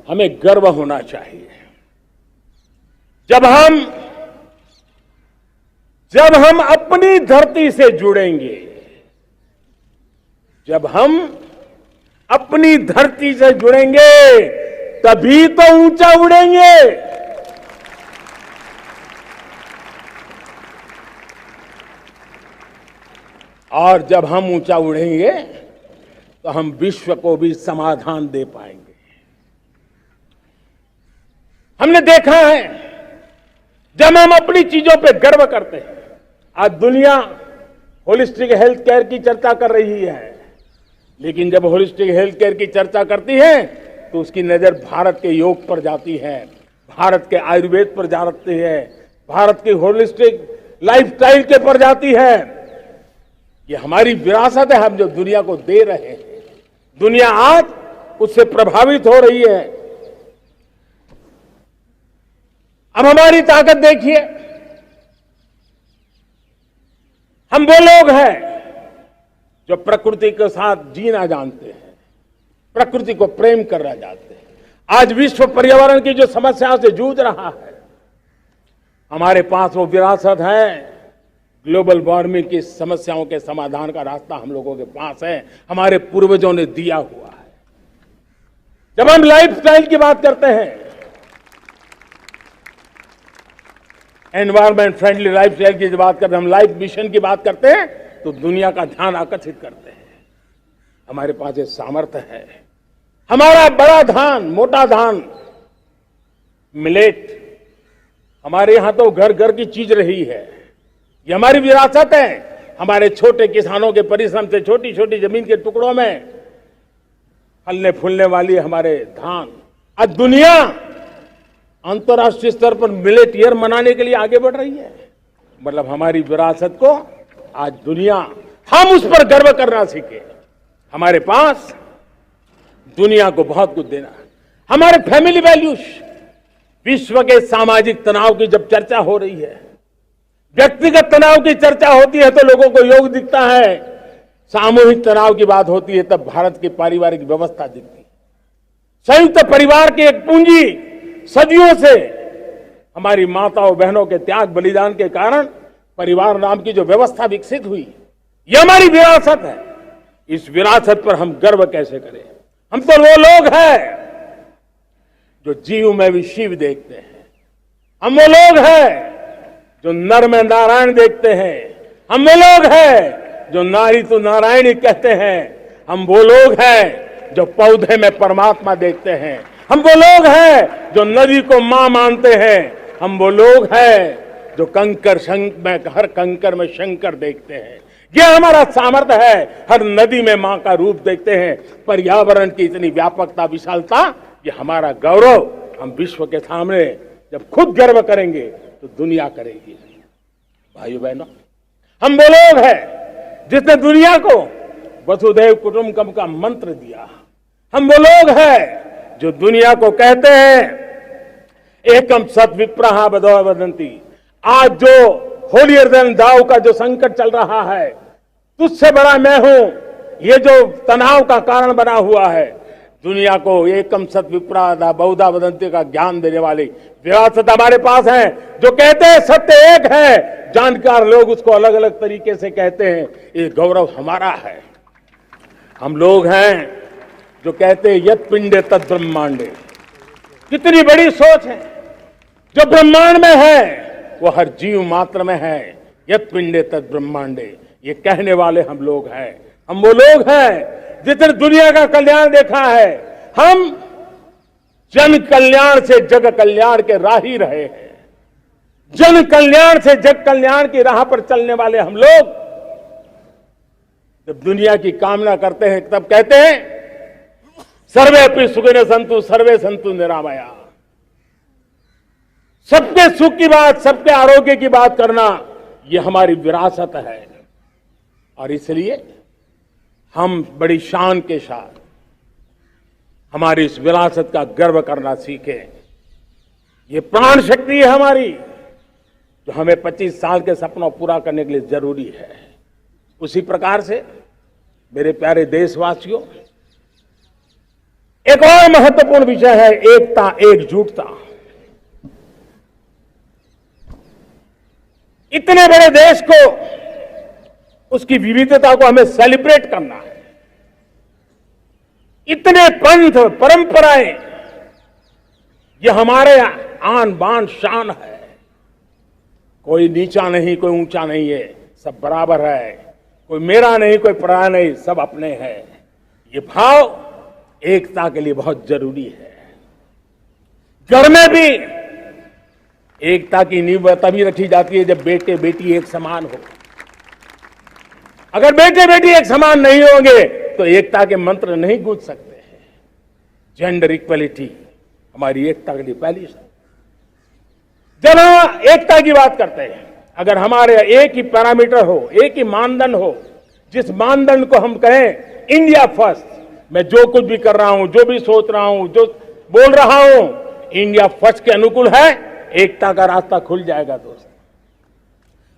हमें गर्व होना चाहिए। जब हम अपनी धरती से जुड़ेंगे, जब हम अपनी धरती से जुड़ेंगे, तभी तो ऊंचा उड़ेंगे। और जब हम ऊंचा उड़ेंगे तो हम विश्व को भी समाधान दे पाएंगे। हमने देखा है, जब हम अपनी चीजों पे गर्व करते हैं, आज दुनिया होलिस्टिक हेल्थ केयर की चर्चा कर रही है, लेकिन जब होलिस्टिक हेल्थ केयर की चर्चा करती है तो उसकी नजर भारत के योग पर जाती है, भारत के आयुर्वेद पर जाती है, भारत की होलिस्टिक लाइफस्टाइल के पर जाती है। ये हमारी विरासत है, हम जो दुनिया को दे रहे हैं। दुनिया आज उससे प्रभावित हो रही है। अब हमारी ताकत देखिए, हम वो लोग हैं जो प्रकृति के साथ जीना जानते हैं, प्रकृति को प्रेम करना जानते हैं। आज विश्व पर्यावरण की जो समस्याओं से जूझ रहा है, हमारे पास वो विरासत है। ग्लोबल वार्मिंग की समस्याओं के समाधान का रास्ता हम लोगों के पास है, हमारे पूर्वजों ने दिया हुआ है। जब हम लाइफस्टाइल की बात करते हैं, एनवायरमेंट फ्रेंडली लाइफस्टाइल की बात करते हैं, हम लाइफ मिशन की बात करते हैं, तो दुनिया का ध्यान आकर्षित करते हैं। हमारे पास ये सामर्थ्य है। हमारा बड़ा धान, मोटा धान, मिलेट, हमारे यहां तो घर घर की चीज रही है। ये हमारी विरासत है। हमारे छोटे किसानों के परिश्रम से छोटी छोटी जमीन के टुकड़ों में फलने फूलने वाली हमारे धान, आज दुनिया अंतर्राष्ट्रीय स्तर पर मिलेट ईयर मनाने के लिए आगे बढ़ रही है। मतलब हमारी विरासत को आज दुनिया, हम उस पर गर्व करना सीखे। हमारे पास दुनिया को बहुत कुछ देना है। हमारे फैमिली वैल्यूज, विश्व के सामाजिक तनाव की जब चर्चा हो रही है, व्यक्तिगत तनाव की चर्चा होती है तो लोगों को योग दिखता है, सामूहिक तनाव की बात होती है तब भारत की पारिवारिक व्यवस्था दिखती है। संयुक्त परिवार की एक पूंजी सदियों से हमारी माताओं बहनों के त्याग बलिदान के कारण परिवार नाम की जो व्यवस्था विकसित हुई, ये हमारी विरासत है। इस विरासत पर हम गर्व कैसे करें? हम तो वो लोग हैं जो जीव में भी शिव देखते हैं। हम वो लोग हैं जो नर में नारायण देखते हैं। हम वो लोग हैं जो नारी तो नारायणी कहते हैं। हम वो लोग हैं जो पौधे में परमात्मा देखते हैं। हम वो लोग हैं जो नदी को मां मानते हैं। हम वो लोग हैं जो हर कंकर में शंकर देखते हैं। ये हमारा सामर्थ्य है। हर नदी में मां का रूप देखते हैं। पर्यावरण की इतनी व्यापकता, विशालता, ये हमारा गौरव। हम विश्व के सामने जब खुद गर्व करेंगे तो दुनिया करेगी। भाइयों बहनों, हम वो लोग हैं जिसने दुनिया को वसुधैव कुटुंबकम का मंत्र दिया। हम वो लोग हैं जो दुनिया को कहते हैं एकम सत विप्रहा बदौ वदंती। आज जो होलियर देन दाऊ का जो संकट चल रहा है, तुझसे बड़ा मैं हूं, ये जो तनाव का कारण बना हुआ है, दुनिया को एकम सत विप्रादा बहुधा वदंती का ज्ञान देने वाली विरासत हमारे पास है। जो कहते हैं सत्य एक है, जानकार लोग उसको अलग अलग तरीके से कहते हैं। ये गौरव हमारा है। हम लोग हैं जो कहते हैं यत पिंडे तद ब्रह्मांडे। कितनी बड़ी सोच है। जो ब्रह्मांड में है वो हर जीव मात्र में है। यत पिंडे तद ब्रह्मांडे, ये कहने वाले हम लोग हैं। हम वो लोग हैं जितने दुनिया का कल्याण देखा है। हम जन कल्याण से जग कल्याण के राही रहे हैं। जन कल्याण से जग कल्याण की राह पर चलने वाले हम लोग जब दुनिया की कामना करते हैं तब कहते हैं सर्वे अपि सुखिनः सन्तु सर्वे सन्तु निरामया। सबके सुख की बात, सबके आरोग्य की बात करना, यह हमारी विरासत है। और इसलिए हम बड़ी शान के साथ हमारी इस विरासत का गर्व करना सीखें। ये प्राण शक्ति है हमारी, जो हमें 25 साल के सपनों पूरा करने के लिए जरूरी है। उसी प्रकार से मेरे प्यारे देशवासियों, एक और महत्वपूर्ण विषय है एकता, एकजुटता। इतने बड़े देश को, उसकी विविधता को हमें सेलिब्रेट करना है। इतने पंथ परंपराएं, ये हमारे आन बान शान है। कोई नीचा नहीं, कोई ऊंचा नहीं है, सब बराबर है। कोई मेरा नहीं, कोई पराया नहीं, सब अपने हैं। ये भाव एकता के लिए बहुत जरूरी है। घर में भी एकता की नींव तभी रखी जाती है जब बेटे बेटी एक समान हो। अगर बेटे बेटी एक समान नहीं होंगे तो एकता के मंत्र नहीं गूंज सकते हैं। जेंडर इक्वलिटी हमारी एकता के लिए पहली शर्त। जब हम एकता की बात करते हैं, अगर हमारे एक ही पैरामीटर हो, एक ही मानदंड हो, जिस मानदंड को हम कहें इंडिया फर्स्ट, मैं जो कुछ भी कर रहा हूं, जो भी सोच रहा हूं, जो बोल रहा हूं, इंडिया फर्स्ट के अनुकूल है, एकता का रास्ता खुल जाएगा। दोस्त,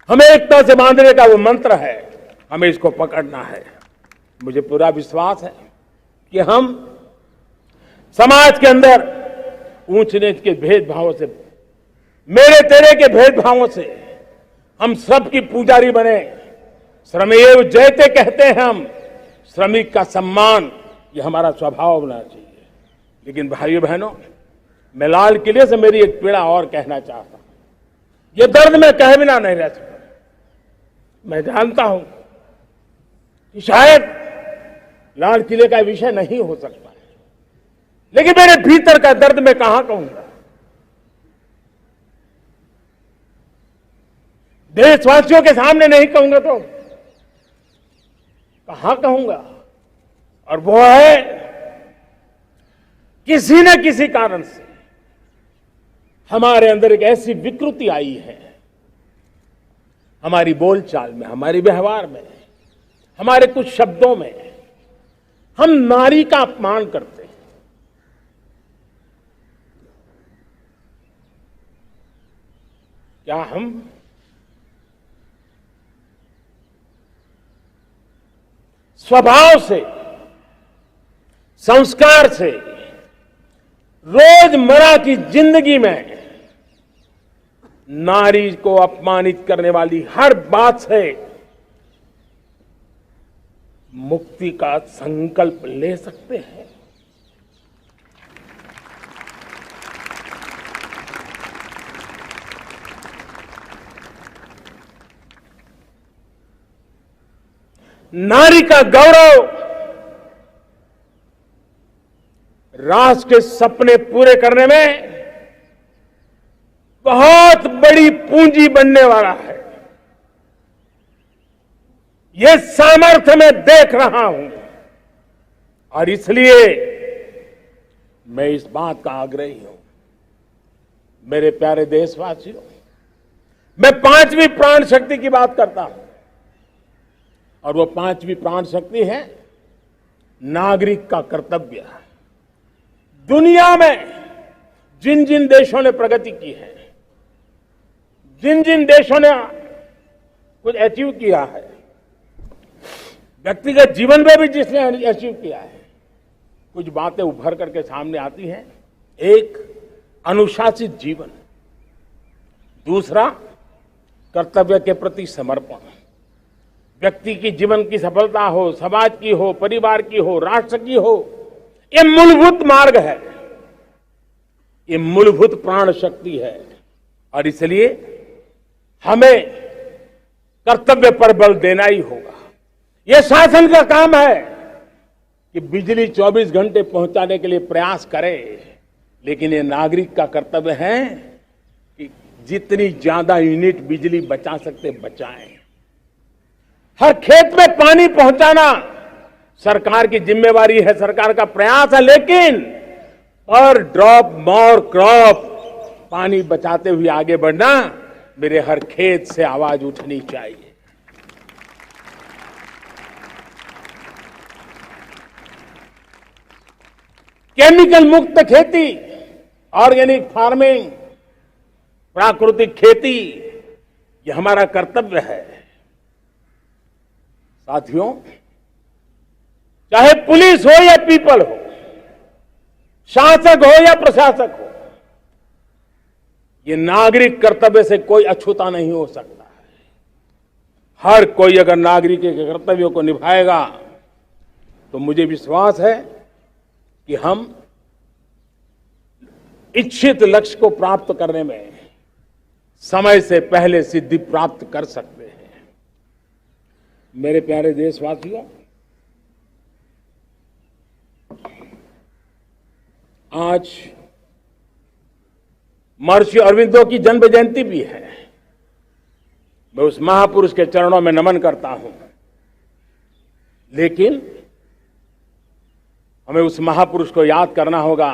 हमें एकता से बांधने का वो मंत्र है, हमें इसको पकड़ना है। मुझे पूरा विश्वास है कि हम समाज के अंदर ऊंच नीच के भेदभावों से, मेरे तेरे के भेदभावों से हम सबकी पुजारी बने। श्रमेव जयते कहते हैं हम, श्रमिक का सम्मान, ये हमारा स्वभाव होना चाहिए। लेकिन भाइयों बहनों, मैं लाल किले से मेरी एक पीड़ा और कहना चाहता हूं। ये दर्द मैं कह बिना नहीं रह सकता। मैं जानता हूं कि शायद लाल किले का विषय नहीं हो सकता है, लेकिन मेरे भीतर का दर्द मैं कहां कहूंगा। देशवासियों के सामने नहीं कहूंगा तो कहां कहूंगा। और वो है, किसी न किसी कारण से हमारे अंदर एक ऐसी विकृति आई है, हमारी बोलचाल में, हमारे व्यवहार में, हमारे कुछ शब्दों में, हम नारी का अपमान करते हैं। क्या हम स्वभाव से, संस्कार से, रोजमर्रा की जिंदगी में नारी को अपमानित करने वाली हर बात से मुक्ति का संकल्प ले सकते हैं? नारी का गौरव राष्ट्र के सपने पूरे करने में बहुत बड़ी पूंजी बनने वाला है। ये सामर्थ्य मैं देख रहा हूं और इसलिए मैं इस बात का आग्रही हूं। मेरे प्यारे देशवासियों, मैं 5वीं प्राण शक्ति की बात करता हूं और वो 5वीं प्राण शक्ति है नागरिक का कर्तव्य। दुनिया में जिन जिन देशों ने प्रगति की है, जिन जिन देशों ने कुछ अचीव किया है, व्यक्तिगत जीवन में भी जिसने अचीव किया है, कुछ बातें उभर करके सामने आती हैं। एक, अनुशासित जीवन। दूसरा, कर्तव्य के प्रति समर्पण। व्यक्ति की जीवन की सफलता हो, समाज की हो, परिवार की हो, राष्ट्र की हो, ये मूलभूत मार्ग है, ये मूलभूत प्राण शक्ति है। और इसलिए हमें कर्तव्य पर बल देना ही होगा। यह शासन का काम है कि बिजली 24 घंटे पहुंचाने के लिए प्रयास करे, लेकिन ये नागरिक का कर्तव्य है कि जितनी ज्यादा यूनिट बिजली बचा सकते बचाएं। हर खेत में पानी पहुंचाना सरकार की जिम्मेवारी है, सरकार का प्रयास है, लेकिन पर ड्रॉप मोर क्रॉप, पानी बचाते हुए आगे बढ़ना, मेरे हर खेत से आवाज उठनी चाहिए। केमिकल मुक्त खेती, ऑर्गेनिक फार्मिंग, प्राकृतिक खेती, ये हमारा कर्तव्य है। साथियों, चाहे पुलिस हो या पीपल हो, शासक हो या प्रशासक हो, ये नागरिक कर्तव्य से कोई अछूता नहीं हो सकता है। हर कोई अगर नागरिक के कर्तव्यों को निभाएगा तो मुझे विश्वास है कि हम इच्छित लक्ष्य को प्राप्त करने में समय से पहले सिद्धि प्राप्त कर सकते हैं। मेरे प्यारे देशवासियों, आज महर्षि अरविंदो की जन्म जयंती भी है। मैं उस महापुरुष के चरणों में नमन करता हूं, लेकिन हमें उस महापुरुष को याद करना होगा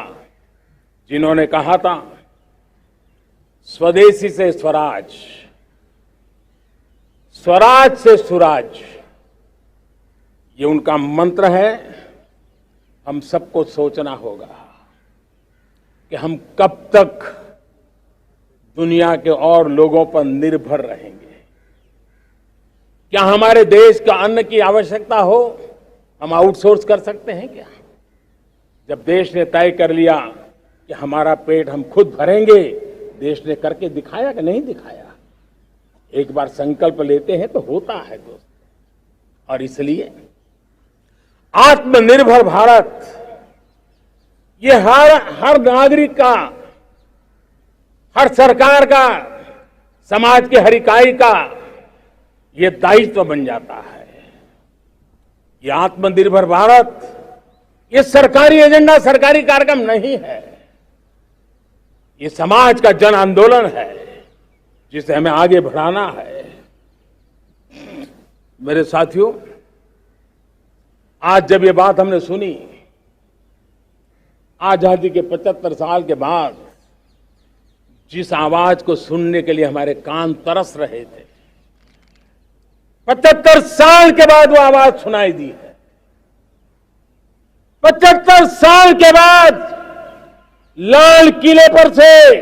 जिन्होंने कहा था, स्वदेशी से स्वराज, स्वराज से सुराज। ये उनका मंत्र है। हम सबको सोचना होगा कि हम कब तक दुनिया के और लोगों पर निर्भर रहेंगे। क्या हमारे देश का अन्न की आवश्यकता हो, हम आउटसोर्स कर सकते हैं क्या? जब देश ने तय कर लिया कि हमारा पेट हम खुद भरेंगे, देश ने करके दिखाया कि नहीं दिखाया? एक बार संकल्प लेते हैं तो होता है दोस्त। और इसलिए आत्मनिर्भर भारत, ये हर नागरिक का, हर सरकार का, समाज के हर इकाई का ये दायित्व बन जाता है। ये आत्मनिर्भर भारत, ये सरकारी एजेंडा, सरकारी कार्यक्रम नहीं है। ये समाज का जन आंदोलन है जिसे हमें आगे बढ़ाना है। मेरे साथियों, आज जब ये बात हमने सुनी, आजादी के 75 साल के बाद जिस आवाज को सुनने के लिए हमारे कान तरस रहे थे, 75 साल के बाद वो आवाज सुनाई दी है। 75 साल के बाद लाल किले पर से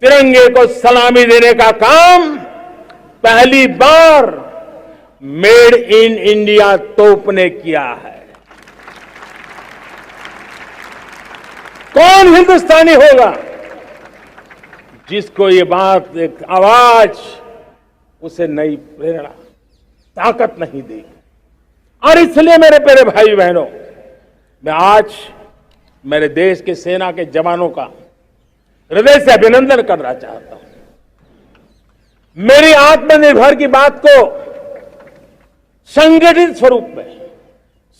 तिरंगे को सलामी देने का काम पहली बार मेड इन इंडिया तोप ने किया है। कौन हिंदुस्तानी होगा जिसको ये बात, एक आवाज उसे नई प्रेरणा, ताकत नहीं देगी? और इसलिए मेरे प्यारे भाई बहनों, मैं आज मेरे देश के सेना के जवानों का हृदय से अभिनंदन करना चाहता हूं। मेरी आत्मनिर्भर की बात को संगठित स्वरूप में,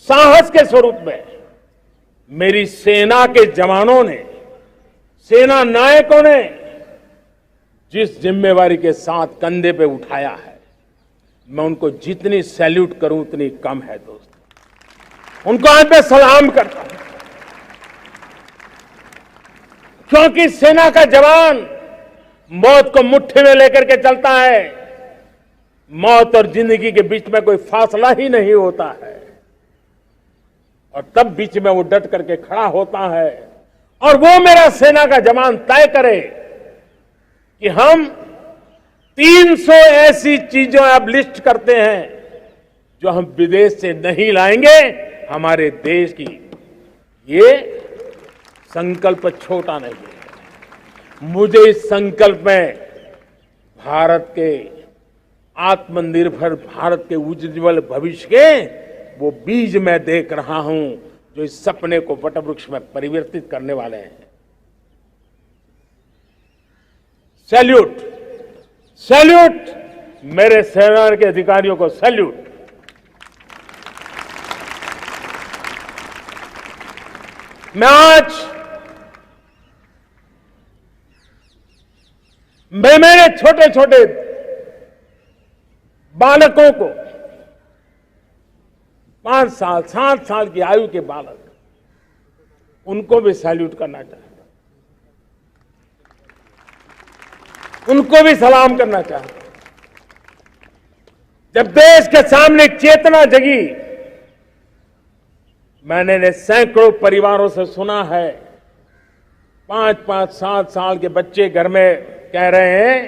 साहस के स्वरूप में मेरी सेना के जवानों ने, सेना नायकों ने जिस जिम्मेवारी के साथ कंधे पे उठाया है, मैं उनको जितनी सैल्यूट करूं उतनी कम है दोस्तों। उनको आज मैं सलाम करता हूं, क्योंकि सेना का जवान मौत को मुट्ठी में लेकर के चलता है। मौत और जिंदगी के बीच में कोई फासला ही नहीं होता है, और तब बीच में वो डट करके खड़ा होता है। और वो मेरा सेना का जवान तय करे कि हम 300 ऐसी चीजें अब लिस्ट करते हैं जो हम विदेश से नहीं लाएंगे, हमारे देश की ये संकल्प छोटा नहीं है। मुझे इस संकल्प में भारत के आत्मनिर्भर भारत के उज्ज्वल भविष्य के वो बीज मैं देख रहा हूं जो इस सपने को वटवृक्ष में परिवर्तित करने वाले हैं। सैल्यूट, सैल्यूट मेरे सेना के अधिकारियों को, सैल्यूट। मैं आज मेरे छोटे छोटे बालकों को 5 साल 7 साल की आयु के बालक, उनको भी सैल्यूट करना चाहता हूं, उनको भी सलाम करना चाहता हूं। जब देश के सामने चेतना जगी, मैंने सैकड़ों परिवारों से सुना है 5-5, 7 साल के बच्चे घर में कह रहे हैं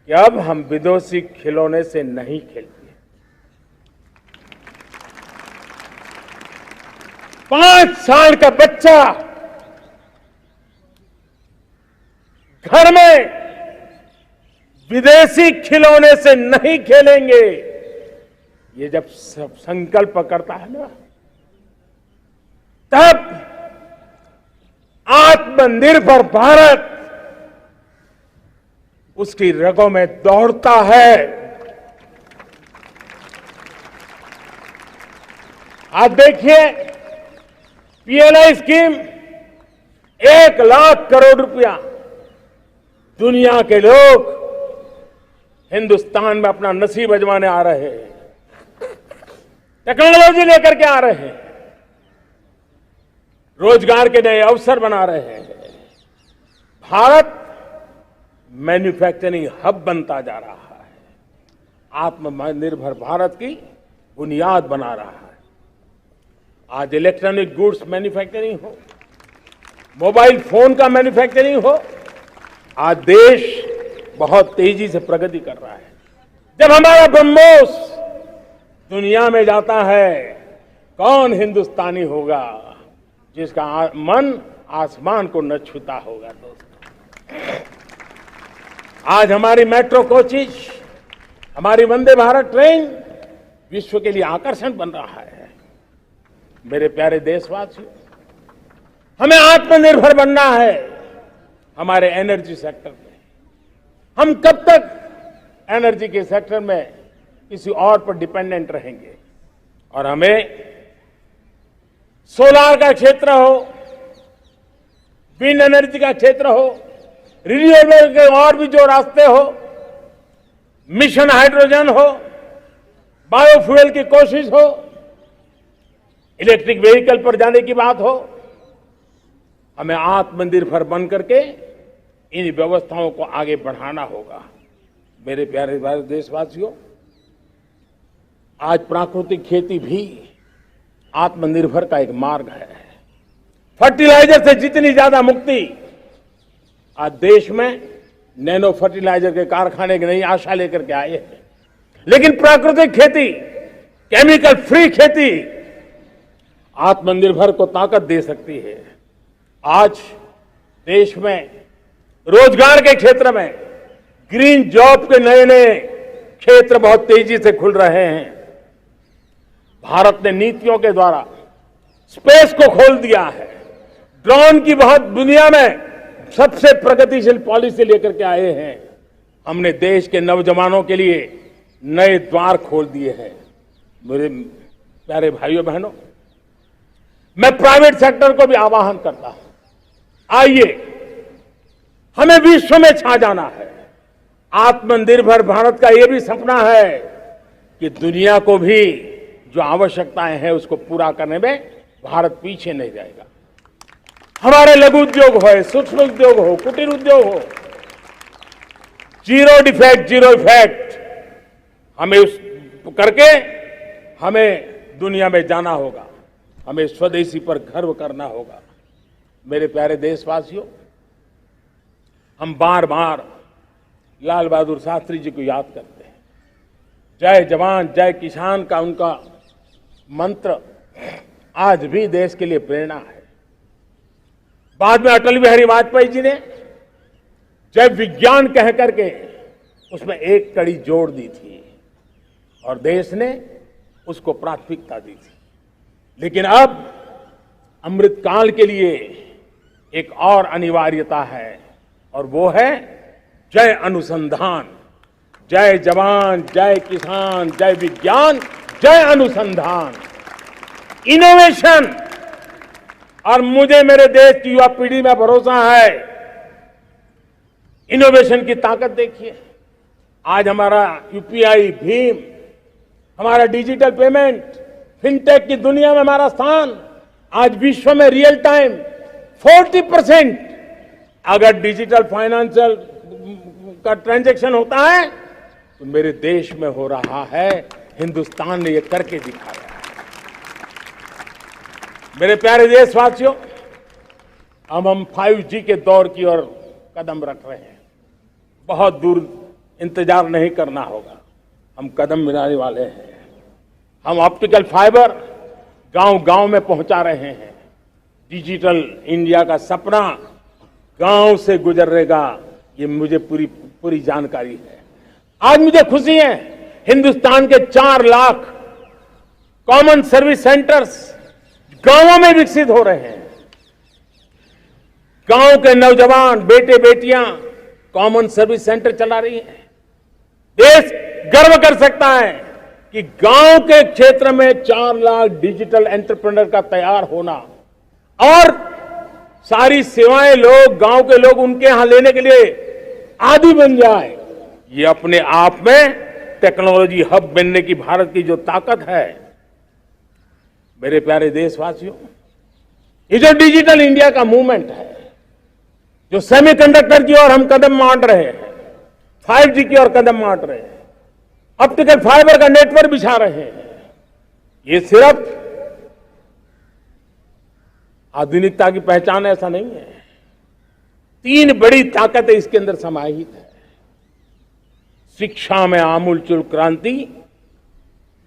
कि अब हम विदेशी खिलौने से नहीं खेलते। 5 साल का बच्चा घर में विदेशी खिलौने से नहीं खेलेंगे, ये जब सब संकल्प करता है ना, तब आत्मनिर्भर भारत उसकी रगों में दौड़ता है। आप देखिए, पीएलआई स्कीम 1 लाख करोड़ रुपया दुनिया के लोग हिंदुस्तान में अपना नसीब आजमाने आ रहे हैं, टेक्नोलॉजी लेकर के आ रहे हैं, रोजगार के नए अवसर बना रहे हैं। भारत मैन्युफैक्चरिंग हब बनता जा रहा है, आत्मनिर्भर भारत की बुनियाद बना रहा है। आज इलेक्ट्रॉनिक गुड्स मैन्युफैक्चरिंग हो, मोबाइल फोन का मैन्युफैक्चरिंग हो, आज देश बहुत तेजी से प्रगति कर रहा है। जब हमारा ब्रह्मोस दुनिया में जाता है, कौन हिंदुस्तानी होगा जिसका मन आसमान को न छूता होगा। दोस्तों, आज हमारी मेट्रो कोचेज, हमारी वंदे भारत ट्रेन विश्व के लिए आकर्षण बन रहा है। मेरे प्यारे देशवासियों, हमें आत्मनिर्भर बनना है हमारे एनर्जी सेक्टर में। हम कब तक एनर्जी के सेक्टर में किसी और पर डिपेंडेंट रहेंगे? और हमें सोलार का क्षेत्र हो, विंड एनर्जी का क्षेत्र हो, रिन्यूएबल के और भी जो रास्ते हो, मिशन हाइड्रोजन हो, बायोफ्यूल की कोशिश हो, इलेक्ट्रिक व्हीकल पर जाने की बात हो, हमें आत्मनिर्भर बन करके इन व्यवस्थाओं को आगे बढ़ाना होगा। मेरे प्यारे भारत देशवासियों, आज प्राकृतिक खेती भी आत्मनिर्भर का एक मार्ग है। फर्टिलाइजर से जितनी ज्यादा मुक्ति, आज देश में नैनो फर्टिलाइजर के कारखाने की नई आशा लेकर के आए हैं। लेकिन प्राकृतिक खेती, केमिकल फ्री खेती आत्मनिर्भर को ताकत दे सकती है। आज देश में रोजगार के क्षेत्र में ग्रीन जॉब के नए नए क्षेत्र बहुत तेजी से खुल रहे हैं। भारत ने नीतियों के द्वारा स्पेस को खोल दिया है। ड्रोन की बहुत दुनिया में सबसे प्रगतिशील पॉलिसी लेकर के आए हैं। हमने देश के नौजवानों के लिए नए द्वार खोल दिए हैं। मेरे प्यारे भाइयों बहनों, मैं प्राइवेट सेक्टर को भी आह्वान करता हूं, आइए हमें विश्व में छा जाना है। आत्मनिर्भर भारत का यह भी सपना है कि दुनिया को भी जो आवश्यकताएं हैं उसको पूरा करने में भारत पीछे नहीं जाएगा। हमारे लघु उद्योग हो, सूक्ष्म उद्योग हो, कुटीर उद्योग हो, जीरो डिफेक्ट जीरो इफेक्ट, हमें उस करके हमें दुनिया में जाना होगा। हमें स्वदेशी पर गर्व करना होगा। मेरे प्यारे देशवासियों, हम बार बार लाल बहादुर शास्त्री जी को याद करते हैं। जय जवान जय किसान का उनका मंत्र आज भी देश के लिए प्रेरणा है। बाद में अटल बिहारी वाजपेयी जी ने जय विज्ञान कह करके उसमें एक कड़ी जोड़ दी थी और देश ने उसको प्राथमिकता दी थी। लेकिन अब अमृतकाल के लिए एक और अनिवार्यता है और वो है जय अनुसंधान। जय जवान, जय किसान, जय विज्ञान, जय अनुसंधान, इनोवेशन। और मुझे मेरे देश की युवा पीढ़ी में भरोसा है। इनोवेशन की ताकत देखिए, आज हमारा यूपीआई, भीम, हमारा डिजिटल पेमेंट, फिनटेक की दुनिया में हमारा स्थान, आज विश्व में रियल टाइम 40% अगर डिजिटल फाइनेंशियल का ट्रांजैक्शन होता है तो मेरे देश में हो रहा है। हिंदुस्तान ने ये करके दिखाया है। मेरे प्यारे देशवासियों, अब हम 5G के दौर की ओर कदम रख रहे हैं। बहुत दूर इंतजार नहीं करना होगा, हम कदम मिलाने वाले हैं। हम ऑप्टिकल फाइबर गांव-गांव में पहुंचा रहे हैं। डिजिटल इंडिया का सपना गांव से गुजरेगा, ये मुझे पूरी जानकारी है। आज मुझे खुशी है, हिंदुस्तान के 4 लाख कॉमन सर्विस सेंटर्स गांवों में विकसित हो रहे हैं। गांव के नौजवान बेटे बेटियां कॉमन सर्विस सेंटर चला रही हैं। देश गर्व कर सकता है कि गांव के क्षेत्र में 4 लाख डिजिटल एंटरप्रेन्योर का तैयार होना और सारी सेवाएं लोग, गांव के लोग उनके यहां लेने के लिए आदी बन जाए, ये अपने आप में टेक्नोलॉजी हब बनने की भारत की जो ताकत है। मेरे प्यारे देशवासियों, ये जो डिजिटल इंडिया का मूवमेंट है, जो सेमीकंडक्टर की ओर हम कदम मांड रहे हैं, 5G की ओर कदम मांड रहे हैं, ऑप्टिकल फाइबर का नेटवर्क बिछा रहे हैं, ये सिर्फ आधुनिकता की पहचान ऐसा नहीं है। 3 बड़ी ताकतें इसके अंदर समाहित है। शिक्षा में आमूलचूल क्रांति,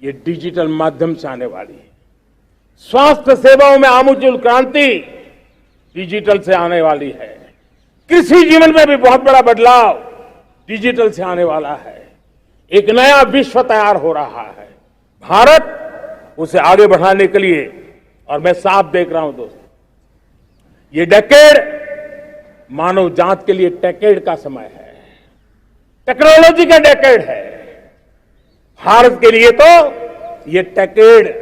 ये डिजिटल माध्यम से आने वाली है। स्वास्थ्य सेवाओं में आमूलचूल क्रांति डिजिटल से आने वाली है। कृषि जीवन में भी बहुत बड़ा बदलाव डिजिटल से आने वाला है। एक नया विश्व तैयार हो रहा है। भारत उसे आगे बढ़ाने के लिए, और मैं साफ देख रहा हूं दोस्तों, ये डेकेड मानव जात के लिए टेकेड का समय है, टेक्नोलॉजी का डेकेड है। भारत के लिए तो ये डेकेड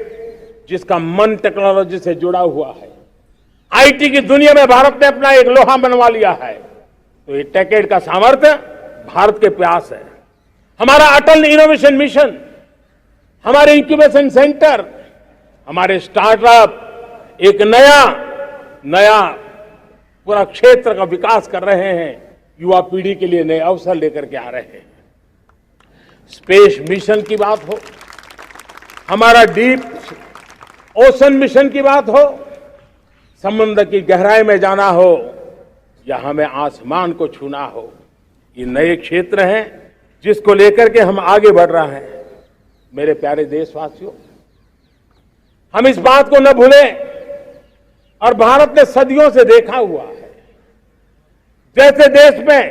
जिसका मन टेक्नोलॉजी से जुड़ा हुआ है, आईटी की दुनिया में भारत ने अपना एक लोहा बनवा लिया है, तो ये डेकेड का सामर्थ्य भारत के पास है। हमारा अटल इनोवेशन मिशन, हमारे इंक्यूबेशन सेंटर, हमारे स्टार्टअप एक नया पूरा क्षेत्र का विकास कर रहे हैं। युवा पीढ़ी के लिए नए अवसर लेकर के आ रहे हैं। स्पेस मिशन की बात हो, हमारा डीप ओशन मिशन की बात हो, समुद्र की गहराई में जाना हो या हमें आसमान को छूना हो, ये नए क्षेत्र हैं जिसको लेकर के हम आगे बढ़ रहे हैं। मेरे प्यारे देशवासियों, हम इस बात को न भूलें, और भारत ने सदियों से देखा हुआ है, जैसे देश में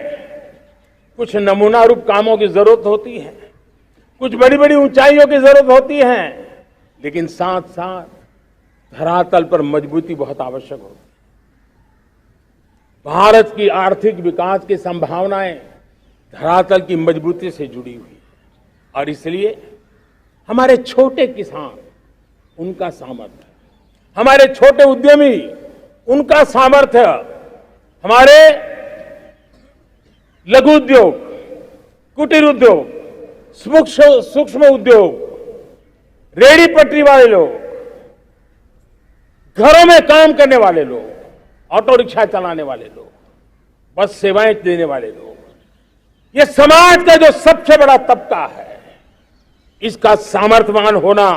कुछ नमूना रूप कामों की जरूरत होती है, कुछ बड़ी बड़ी ऊंचाइयों की जरूरत होती है, लेकिन साथ साथ धरातल पर मजबूती बहुत आवश्यक होती है। भारत की आर्थिक विकास की संभावनाएं धरातल की मजबूती से जुड़ी हुई है, और इसलिए हमारे छोटे किसान, उनका सामर्थ्य, हमारे छोटे उद्यमी, उनका सामर्थ्य, हमारे लघु उद्योग, कुटीर उद्योग, सूक्ष्म उद्योग, रेहड़ी पटरी वाले लोग, घरों में काम करने वाले लोग, ऑटो रिक्शा चलाने वाले लोग, बस सेवाएं देने वाले लोग, ये समाज का जो सबसे बड़ा तबका है, इसका सामर्थ्यवान होना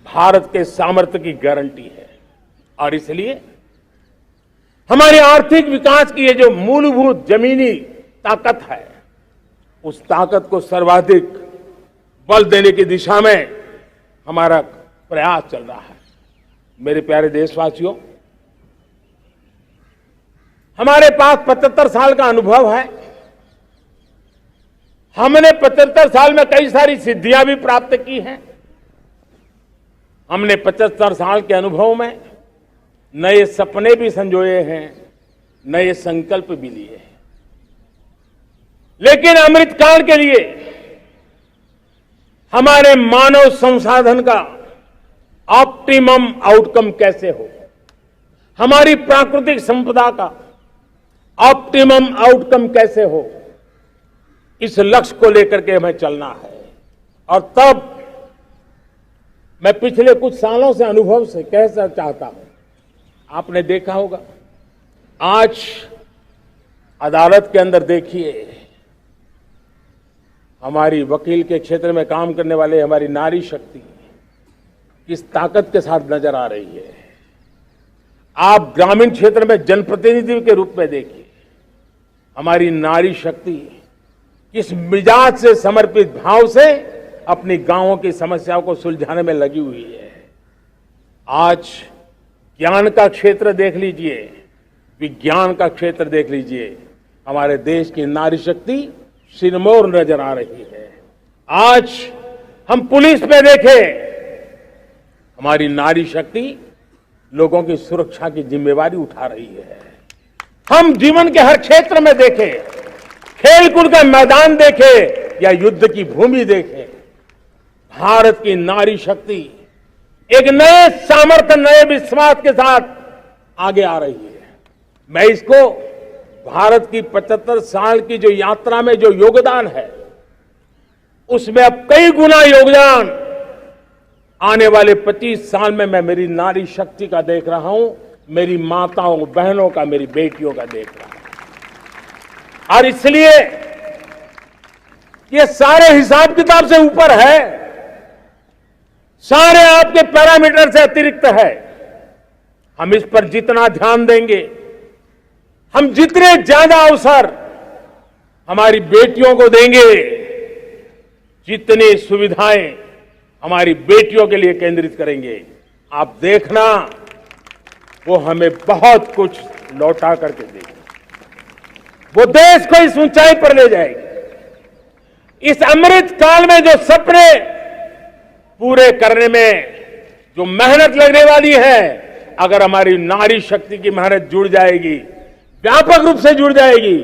भारत के सामर्थ्य की गारंटी है। और इसलिए हमारे आर्थिक विकास की ये जो मूलभूत जमीनी ताकत है, उस ताकत को सर्वाधिक बल देने की दिशा में हमारा प्रयास चल रहा है। मेरे प्यारे देशवासियों, हमारे पास 75 साल का अनुभव है। हमने 75 साल में कई सारी सिद्धियां भी प्राप्त की हैं। हमने 75 साल के अनुभव में नए सपने भी संजोए हैं, नए संकल्प भी लिए हैं। लेकिन अमृतकाल के लिए हमारे मानव संसाधन का ऑप्टिमम आउटकम कैसे हो, हमारी प्राकृतिक संपदा का ऑप्टिमम आउटकम कैसे हो, इस लक्ष्य को लेकर के हमें चलना है। और तब मैं पिछले कुछ सालों से अनुभव से कहना चाहता हूं, आपने देखा होगा आज अदालत के अंदर देखिए, हमारी वकील के क्षेत्र में काम करने वाले हमारी नारी शक्ति किस ताकत के साथ नजर आ रही है। आप ग्रामीण क्षेत्र में जनप्रतिनिधि के रूप में देखिए, हमारी नारी शक्ति किस मिजाज से, समर्पित भाव से अपनी गांवों की समस्याओं को सुलझाने में लगी हुई है। आज ज्ञान का क्षेत्र देख लीजिए, विज्ञान का क्षेत्र देख लीजिए, हमारे देश की नारी शक्ति सिरमौर नजर आ रही है। आज हम पुलिस में देखें, हमारी नारी शक्ति लोगों की सुरक्षा की जिम्मेवारी उठा रही है। हम जीवन के हर क्षेत्र में देखें, खेलकूद का मैदान देखें या युद्ध की भूमि देखें, भारत की नारी शक्ति एक नए सामर्थ्य, नए विश्वास के साथ आगे आ रही है। मैं इसको भारत की 75 साल की जो यात्रा में जो योगदान है, उसमें अब कई गुना योगदान आने वाले 25 साल में मैं मेरी नारी शक्ति का देख रहा हूं, मेरी माताओं, बहनों का, मेरी बेटियों का देख रहा हूं। और इसलिए ये सारे हिसाब किताब से ऊपर है, सारे आपके पैरामीटर से अतिरिक्त है। हम इस पर जितना ध्यान देंगे, हम जितने ज्यादा अवसर हमारी बेटियों को देंगे, जितनी सुविधाएं हमारी बेटियों के लिए केंद्रित करेंगे, आप देखना वो हमें बहुत कुछ लौटा करके देगी, वो देश को इस ऊंचाई पर ले जाएगी। इस अमृत काल में जो सपने पूरे करने में जो मेहनत लगने वाली है, अगर हमारी नारी शक्ति की मेहनत जुड़ जाएगी, व्यापक रूप से जुड़ जाएगी,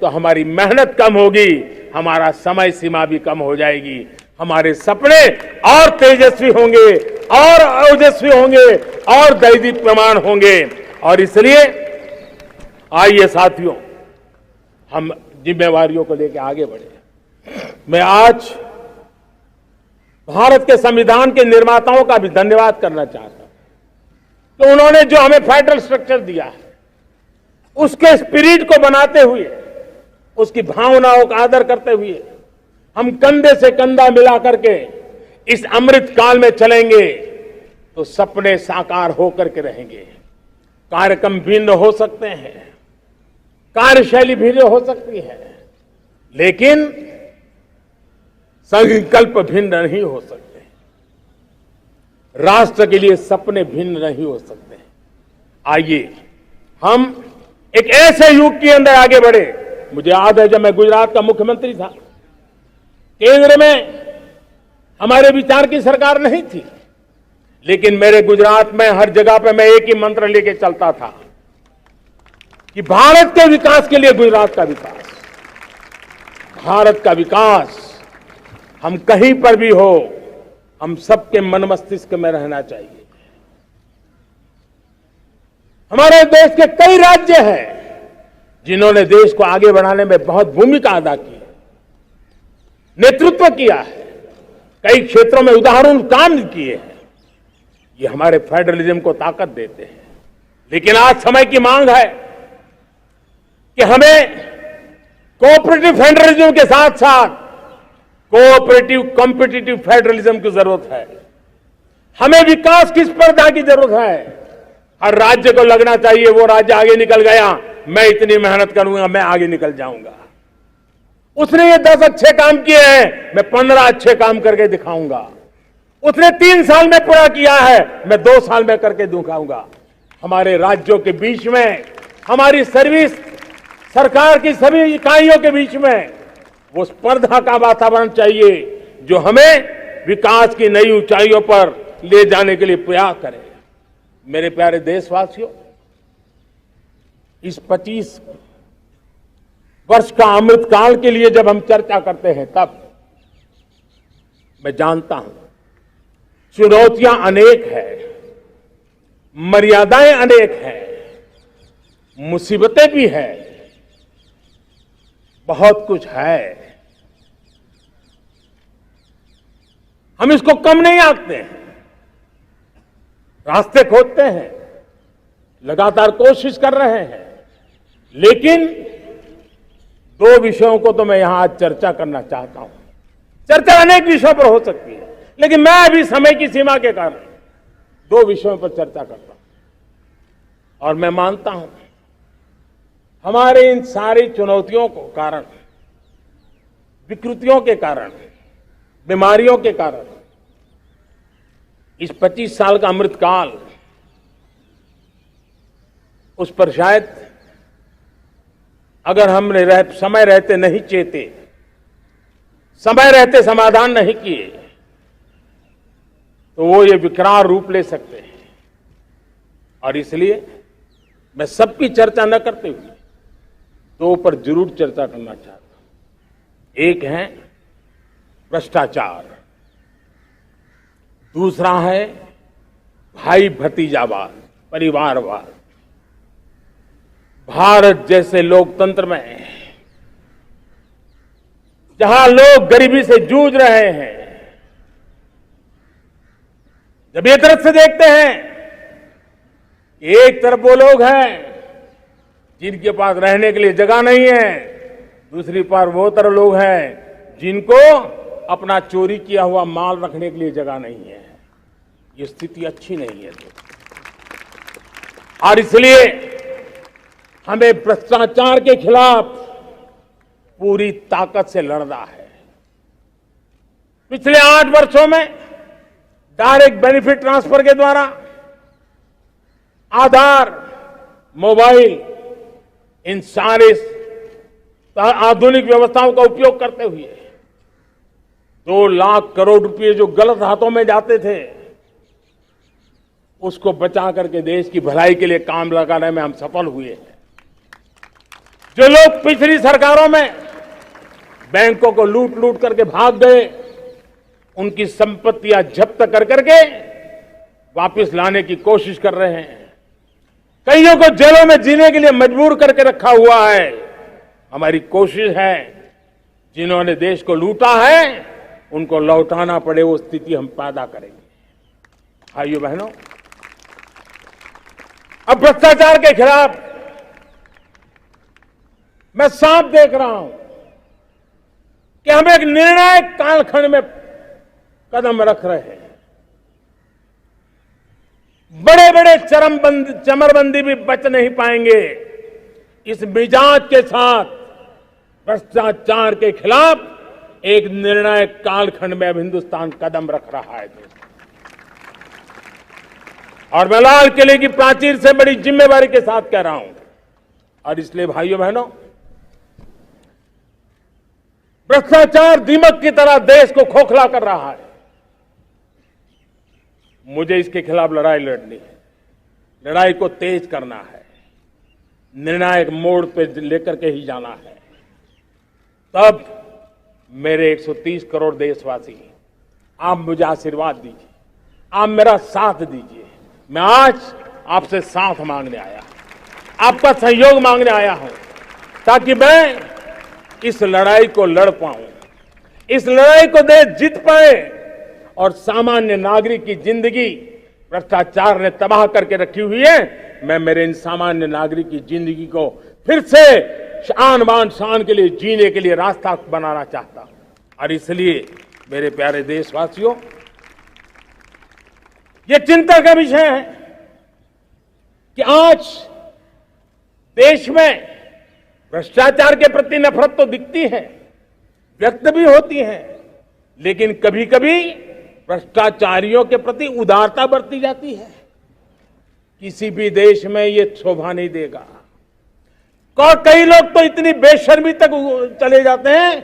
तो हमारी मेहनत कम होगी, हमारा समय सीमा भी कम हो जाएगी, हमारे सपने और तेजस्वी होंगे, और ओजस्वी होंगे, और दैदीप्यमान होंगे। और इसलिए आइए साथियों, हम जिम्मेवारियों को लेकर आगे बढ़े। मैं आज भारत के संविधान के निर्माताओं का भी धन्यवाद करना चाहता हूं कि उन्होंने जो हमें फेडरल स्ट्रक्चर दिया है, उसके स्पिरिट को बनाते हुए, उसकी भावनाओं का आदर करते हुए हम कंधे से कंधा मिला करके इस अमृत काल में चलेंगे तो सपने साकार होकर के रहेंगे। कार्यक्रम भिन्न हो सकते हैं, कार्यशैली भिन्न हो सकती है, लेकिन संकल्प भिन्न नहीं हो सकते। राष्ट्र के लिए सपने भिन्न नहीं हो सकते। आइए हम एक ऐसे युग के अंदर आगे बढ़े। मुझे याद है जब मैं गुजरात का मुख्यमंत्री था, केंद्र में हमारे विचार की सरकार नहीं थी, लेकिन मेरे गुजरात में हर जगह पे मैं एक ही मंत्र लेके चलता था कि भारत के विकास के लिए गुजरात का विकास, भारत का विकास हम कहीं पर भी हो, हम सबके मन मस्तिष्क में रहना चाहिए। हमारे देश के कई राज्य हैं जिन्होंने देश को आगे बढ़ाने में बहुत भूमिका अदा की है, नेतृत्व किया है, कई क्षेत्रों में उदाहरण काम किए हैं। ये हमारे फेडरलिज्म को ताकत देते हैं। लेकिन आज समय की मांग है कि हमें कोऑपरेटिव फेडरलिज्म के साथ साथ कोऑपरेटिव कॉम्पिटिटिव फेडरलिज्म की जरूरत है। हमें विकास की स्पर्धा की जरूरत है। हर राज्य को लगना चाहिए वो राज्य आगे निकल गया, मैं इतनी मेहनत करूंगा, मैं आगे निकल जाऊंगा। उसने ये 10 अच्छे काम किए हैं, मैं 15 अच्छे काम करके दिखाऊंगा। उसने 3 साल में पूरा किया है, मैं 2 साल में करके दिखाऊंगा। हमारे राज्यों के बीच में हमारी सर्विस, सरकार की सभी इकाइयों के बीच में वो स्पर्धा का वातावरण चाहिए जो हमें विकास की नई ऊंचाइयों पर ले जाने के लिए प्रयास करे। मेरे प्यारे देशवासियों, इस 25 वर्ष का अमृतकाल के लिए जब हम चर्चा करते हैं तब मैं जानता हूं चुनौतियां अनेक है, मर्यादाएं अनेक हैं, मुसीबतें भी है, बहुत कुछ है। हम इसको कम नहीं आंकते हैं, रास्ते खोजते हैं, लगातार कोशिश कर रहे हैं, लेकिन 2 विषयों को तो मैं यहां आज चर्चा करना चाहता हूं। चर्चा अनेक विषयों पर हो सकती है, लेकिन मैं अभी समय की सीमा के कारण 2 विषयों पर चर्चा करता हूं। और मैं मानता हूं हमारे इन सारी चुनौतियों को कारण, विकृतियों के कारण, बीमारियों के कारण इस 25 साल का अमृतकाल, उस पर शायद अगर हमने समय रहते नहीं चेते, समय रहते समाधान नहीं किए, तो वो ये विकराल रूप ले सकते हैं। और इसलिए मैं सबकी चर्चा न करते हुए 2 पर जरूर चर्चा करना चाहता हूं। एक है भ्रष्टाचार, दूसरा है भाई भतीजावाद, परिवारवाद। भारत जैसे लोकतंत्र में जहां लोग गरीबी से जूझ रहे हैं, जब एक तरफ से देखते हैं एक तरफ वो लोग हैं जिनके पास रहने के लिए जगह नहीं है, दूसरी तरफ वो तरह लोग हैं जिनको अपना चोरी किया हुआ माल रखने के लिए जगह नहीं है। ये स्थिति अच्छी नहीं है। और इसलिए हमें भ्रष्टाचार के खिलाफ पूरी ताकत से लड़ना है। पिछले 8 वर्षों में डायरेक्ट बेनिफिट ट्रांसफर के द्वारा, आधार, मोबाइल, इन सारे आधुनिक व्यवस्थाओं का उपयोग करते हुए 2 लाख करोड़ रुपए जो गलत हाथों में जाते थे, उसको बचा करके देश की भलाई के लिए काम लगाने में हम सफल हुए हैं। जो लोग पिछली सरकारों में बैंकों को लूट लूट करके भाग गए, उनकी संपत्तियां जब्त कर करके वापस लाने की कोशिश कर रहे हैं। कईयों को जेलों में जीने के लिए मजबूर करके रखा हुआ है। हमारी कोशिश है जिन्होंने देश को लूटा है उनको लौटाना पड़े, वो स्थिति हम पैदा करेंगे। भाइयों बहनों, अब भ्रष्टाचार के खिलाफ मैं साफ देख रहा हूं कि हम एक निर्णायक कालखंड में कदम रख रहे हैं। बड़े बड़े चमरबंदी भी बच नहीं पाएंगे। इस मिजाज के साथ भ्रष्टाचार के खिलाफ एक निर्णायक कालखंड में अब हिंदुस्तान कदम रख रहा है। और मैं लाल किले की प्राचीर से बड़ी जिम्मेवारी के साथ कह रहा हूं। और इसलिए भाइयों बहनों, भ्रष्टाचार दीमक की तरह देश को खोखला कर रहा है। मुझे इसके खिलाफ लड़ाई लड़नी है, लड़ाई को तेज करना है, निर्णायक मोड़ पे लेकर के ही जाना है। तब मेरे 130 करोड़ देशवासी, आप मुझे आशीर्वाद दीजिए, आप मेरा साथ दीजिए। मैं आज आपसे साथ मांगने आया, आपका सहयोग मांगने आया हूं, ताकि मैं इस लड़ाई को लड़ पाऊं, इस लड़ाई को देश जीत पाए और सामान्य नागरिक की जिंदगी भ्रष्टाचार ने तबाह करके रखी हुई है। मैं मेरे इन सामान्य नागरिक की जिंदगी को फिर से शान बान शान के लिए जीने के लिए रास्ता बनाना चाहता हूं। और इसलिए मेरे प्यारे देशवासियों, ये चिंता का विषय है कि आज देश में भ्रष्टाचार के प्रति नफरत तो दिखती है, व्यक्त भी होती है, लेकिन कभी कभी भ्रष्टाचारियों के प्रति उदारता बरती जाती है। किसी भी देश में ये शोभा नहीं देगा। कई लोग तो इतनी बेशर्मी तक चले जाते हैं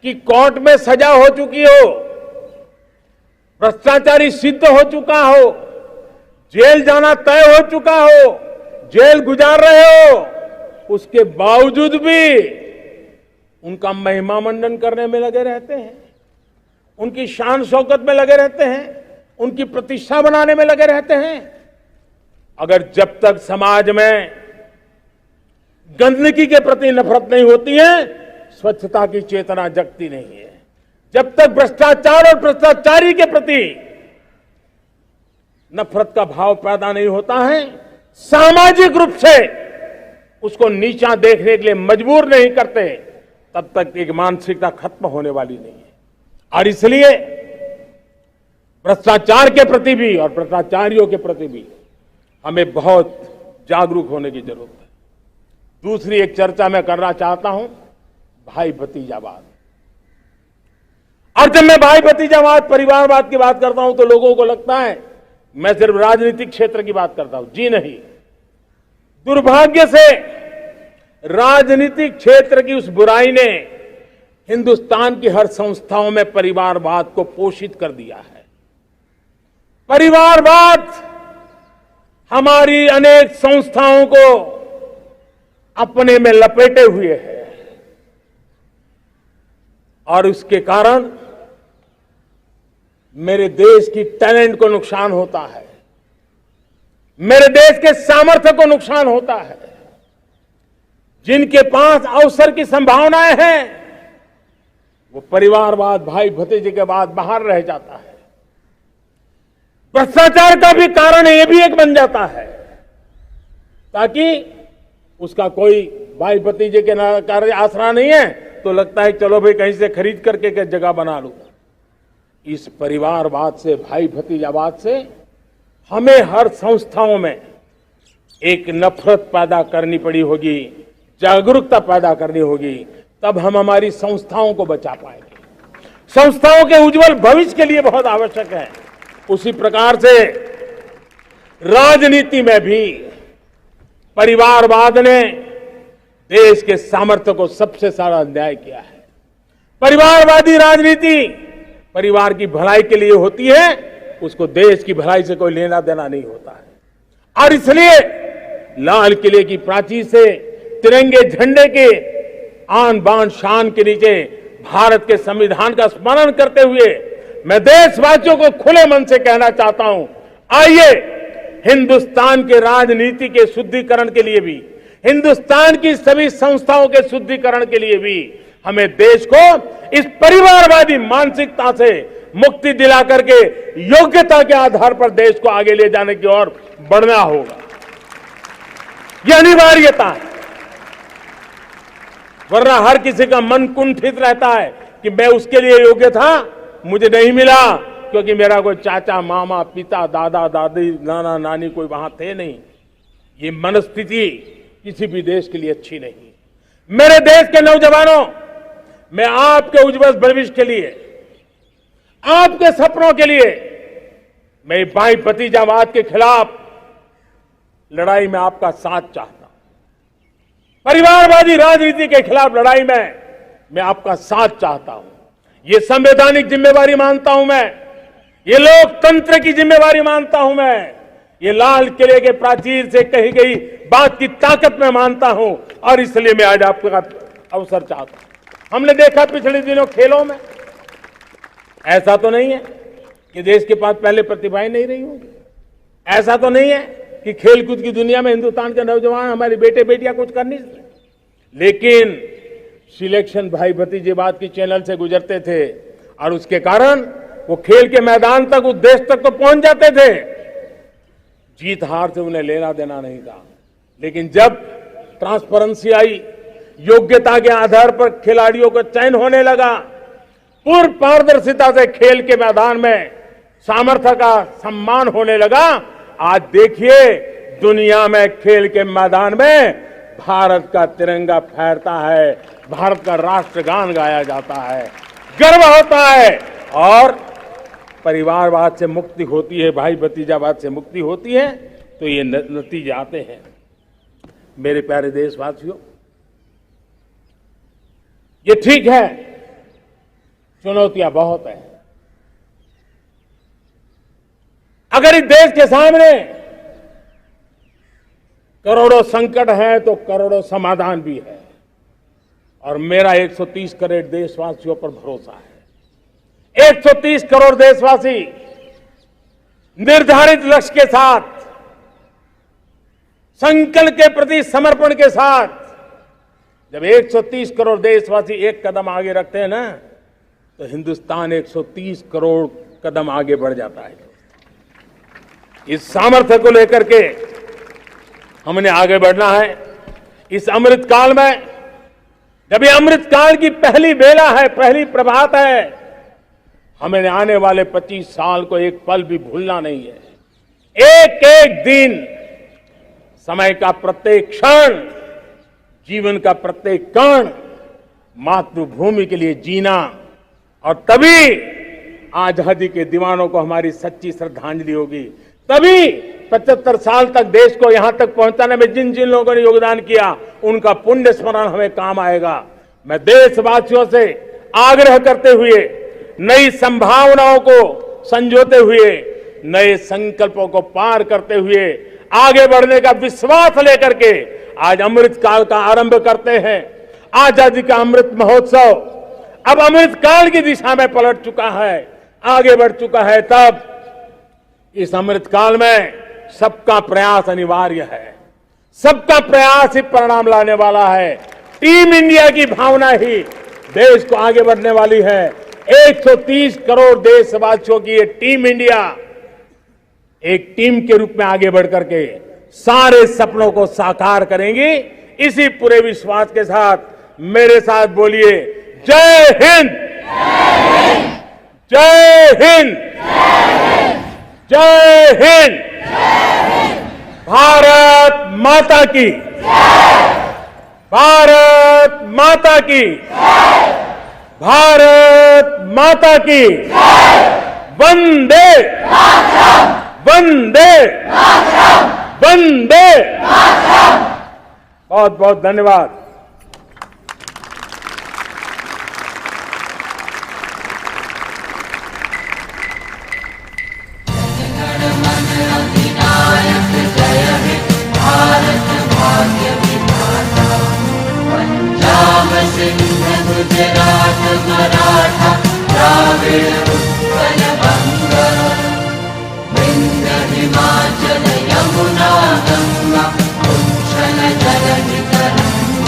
कि कोर्ट में सजा हो चुकी हो, भ्रष्टाचारी सिद्ध हो चुका हो, जेल जाना तय हो चुका हो, जेल गुजार रहे हो, उसके बावजूद भी उनका महिमा मंडन करने में लगे रहते हैं, उनकी शान शौकत में लगे रहते हैं, उनकी प्रतिष्ठा बनाने में लगे रहते हैं। अगर जब तक समाज में गंदगी के प्रति नफरत नहीं होती है, स्वच्छता की चेतना जगती नहीं है। जब तक भ्रष्टाचार और भ्रष्टाचारी के प्रति नफरत का भाव पैदा नहीं होता है, सामाजिक रूप से उसको नीचा देखने के लिए मजबूर नहीं करते, तब तक एक मानसिकता खत्म होने वाली नहीं है। और इसलिए भ्रष्टाचार के प्रति भी और भ्रष्टाचारियों के प्रति भी हमें बहुत जागरूक होने की जरूरत है। दूसरी एक चर्चा मैं करना चाहता हूं, भाई भतीजावाद। और जब मैं भाई भतीजावाद, परिवारवाद की बात करता हूं तो लोगों को लगता है मैं सिर्फ राजनीतिक क्षेत्र की बात करता हूं। जी नहीं, दुर्भाग्य से राजनीतिक क्षेत्र की उस बुराई ने हिंदुस्तान की हर संस्थाओं में परिवारवाद को पोषित कर दिया है। परिवारवाद हमारी अनेक संस्थाओं को अपने में लपेटे हुए है और उसके कारण मेरे देश की टैलेंट को नुकसान होता है, मेरे देश के सामर्थ्य को नुकसान होता है। जिनके पास अवसर की संभावनाएं हैं वो परिवारवाद, भाई भतीजे के बाद बाहर रह जाता है। भ्रष्टाचार का भी कारण ये भी एक बन जाता है ताकि उसका कोई भाई भतीजे के कार्य आसरा नहीं है तो लगता है चलो भाई कहीं से खरीद करके जगह बना लूं। इस परिवारवाद से, भाई भतीजावाद से हमें हर संस्थाओं में एक नफरत पैदा करनी पड़ी होगी, जागरूकता पैदा करनी होगी, तब हम हमारी संस्थाओं को बचा पाएंगे। संस्थाओं के उज्जवल भविष्य के लिए बहुत आवश्यक है। उसी प्रकार से राजनीति में भी परिवारवाद ने देश के सामर्थ्य को सबसे सारा अन्याय किया है। परिवारवादी राजनीति परिवार की भलाई के लिए होती है, उसको देश की भलाई से कोई लेना देना नहीं होता है। और इसलिए लाल किले की प्राचीर से तिरंगे झंडे के आन बान शान के नीचे भारत के संविधान का स्मरण करते हुए मैं देशवासियों को खुले मन से कहना चाहता हूं, आइए हिंदुस्तान के राजनीति के शुद्धिकरण के लिए भी, हिंदुस्तान की सभी संस्थाओं के शुद्धिकरण के लिए भी हमें देश को इस परिवारवादी मानसिकता से मुक्ति दिला करके योग्यता के आधार पर देश को आगे ले जाने की ओर बढ़ना होगा। यह अनिवार्यता है, वरना हर किसी का मन कुंठित रहता है कि मैं उसके लिए योग्य था, मुझे नहीं मिला क्योंकि मेरा कोई चाचा, मामा, पिता, दादा, दादी, नाना, नानी कोई वहां थे नहीं। ये मनस्थिति किसी भी देश के लिए अच्छी नहीं। मेरे देश के नौजवानों, मैं आपके उज्जवल भविष्य के लिए, आपके सपनों के लिए, मैं भाई भतीजावाद के खिलाफ लड़ाई में आपका साथ चाहता हूं। परिवारवादी राजनीति के खिलाफ लड़ाई में मैं आपका साथ चाहता हूं। ये संवैधानिक जिम्मेवारी मानता हूं मैं, ये लोकतंत्र की जिम्मेवारी मानता हूं मैं, ये लाल किले के प्राचीर से कही गई बात की ताकत में मानता हूं और इसलिए मैं आज आपका अवसर चाहता हूं। हमने देखा पिछले दिनों खेलों में, ऐसा तो नहीं है कि देश के पास पहले प्रतिभाएं नहीं रही होंगी, ऐसा तो नहीं है कि खेलकूद की दुनिया में हिंदुस्तान के नौजवान, हमारे बेटे बेटियां कुछ कर नहीं सकते, लेकिन सिलेक्शन भाई भतीजेवाद की चैनल से गुजरते थे और उसके कारण वो खेल के मैदान तक, उस देश तक तो पहुंच जाते थे। जीत हार से उन्हें लेना देना नहीं था, लेकिन जब ट्रांसपेरेंसी आई, योग्यता के आधार पर खिलाड़ियों का चयन होने लगा, पूर्ण पारदर्शिता से खेल के मैदान में सामर्थ्य का सम्मान होने लगा, आज देखिए दुनिया में खेल के मैदान में भारत का तिरंगा फहरता है, भारत का राष्ट्रगान गाया जाता है, गर्व होता है और परिवारवाद से मुक्ति होती है, भाई भतीजावाद से मुक्ति होती है, तो ये नतीजे आते हैं। मेरे प्यारे देशवासियों, ये ठीक है, चुनौतियां बहुत हैं। अगर इस देश के सामने करोड़ों संकट हैं तो करोड़ों समाधान भी है, और मेरा 130 करोड़ देशवासियों पर भरोसा है। 130 करोड़ देशवासी निर्धारित लक्ष्य के साथ, संकल्प के प्रति समर्पण के साथ, जब 130 करोड़ देशवासी एक कदम आगे रखते हैं ना, तो हिंदुस्तान 130 करोड़ कदम आगे बढ़ जाता है। इस सामर्थ्य को लेकर के हमने आगे बढ़ना है। इस अमृत काल में, जब ये अमृत काल की पहली बेला है, पहली प्रभात है, हमें आने वाले 25 साल को एक पल भी भूलना नहीं है। एक एक दिन, समय का प्रत्येक क्षण, जीवन का प्रत्येक कण मातृभूमि के लिए जीना, और तभी आजादी के दीवानों को हमारी सच्ची श्रद्धांजलि होगी। तभी 75 साल तक देश को यहां तक पहुंचाने में जिन जिन लोगों ने योगदान किया, उनका पुण्य स्मरण हमें काम आएगा। मैं देशवासियों से आग्रह करते हुए, नई संभावनाओं को संजोते हुए, नए संकल्पों को पार करते हुए, आगे बढ़ने का विश्वास लेकर के आज अमृत काल का आरंभ करते हैं। आजादी का अमृत महोत्सव अब अमृत काल की दिशा में पलट चुका है, आगे बढ़ चुका है। तब इस अमृत काल में सबका प्रयास अनिवार्य है, सबका प्रयास ही परिणाम लाने वाला है। टीम इंडिया की भावना ही देश को आगे बढ़ने वाली है। 130 करोड़ देशवासियों की ये टीम इंडिया एक टीम के रूप में आगे बढ़ करके सारे सपनों को साकार करेंगी। इसी पूरे विश्वास के साथ मेरे साथ बोलिए, जय हिंद, जय हिंद, जय हिंद, भारत माता की, भारत माता की, भारत माता की, वंदे वंदे वंदे। बहुत बहुत धन्यवाद। गुजरात मराठा द्राविड़ उत्कल बंग विंध्य हिमाचल यमुना गंगा उच्छल जलधि तरंग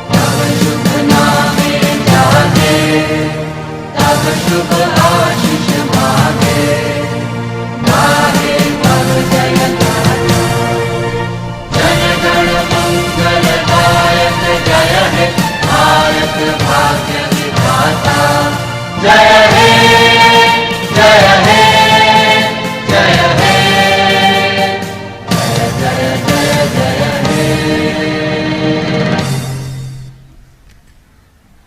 तव शुभ नामे जागे तव शुभ आशीष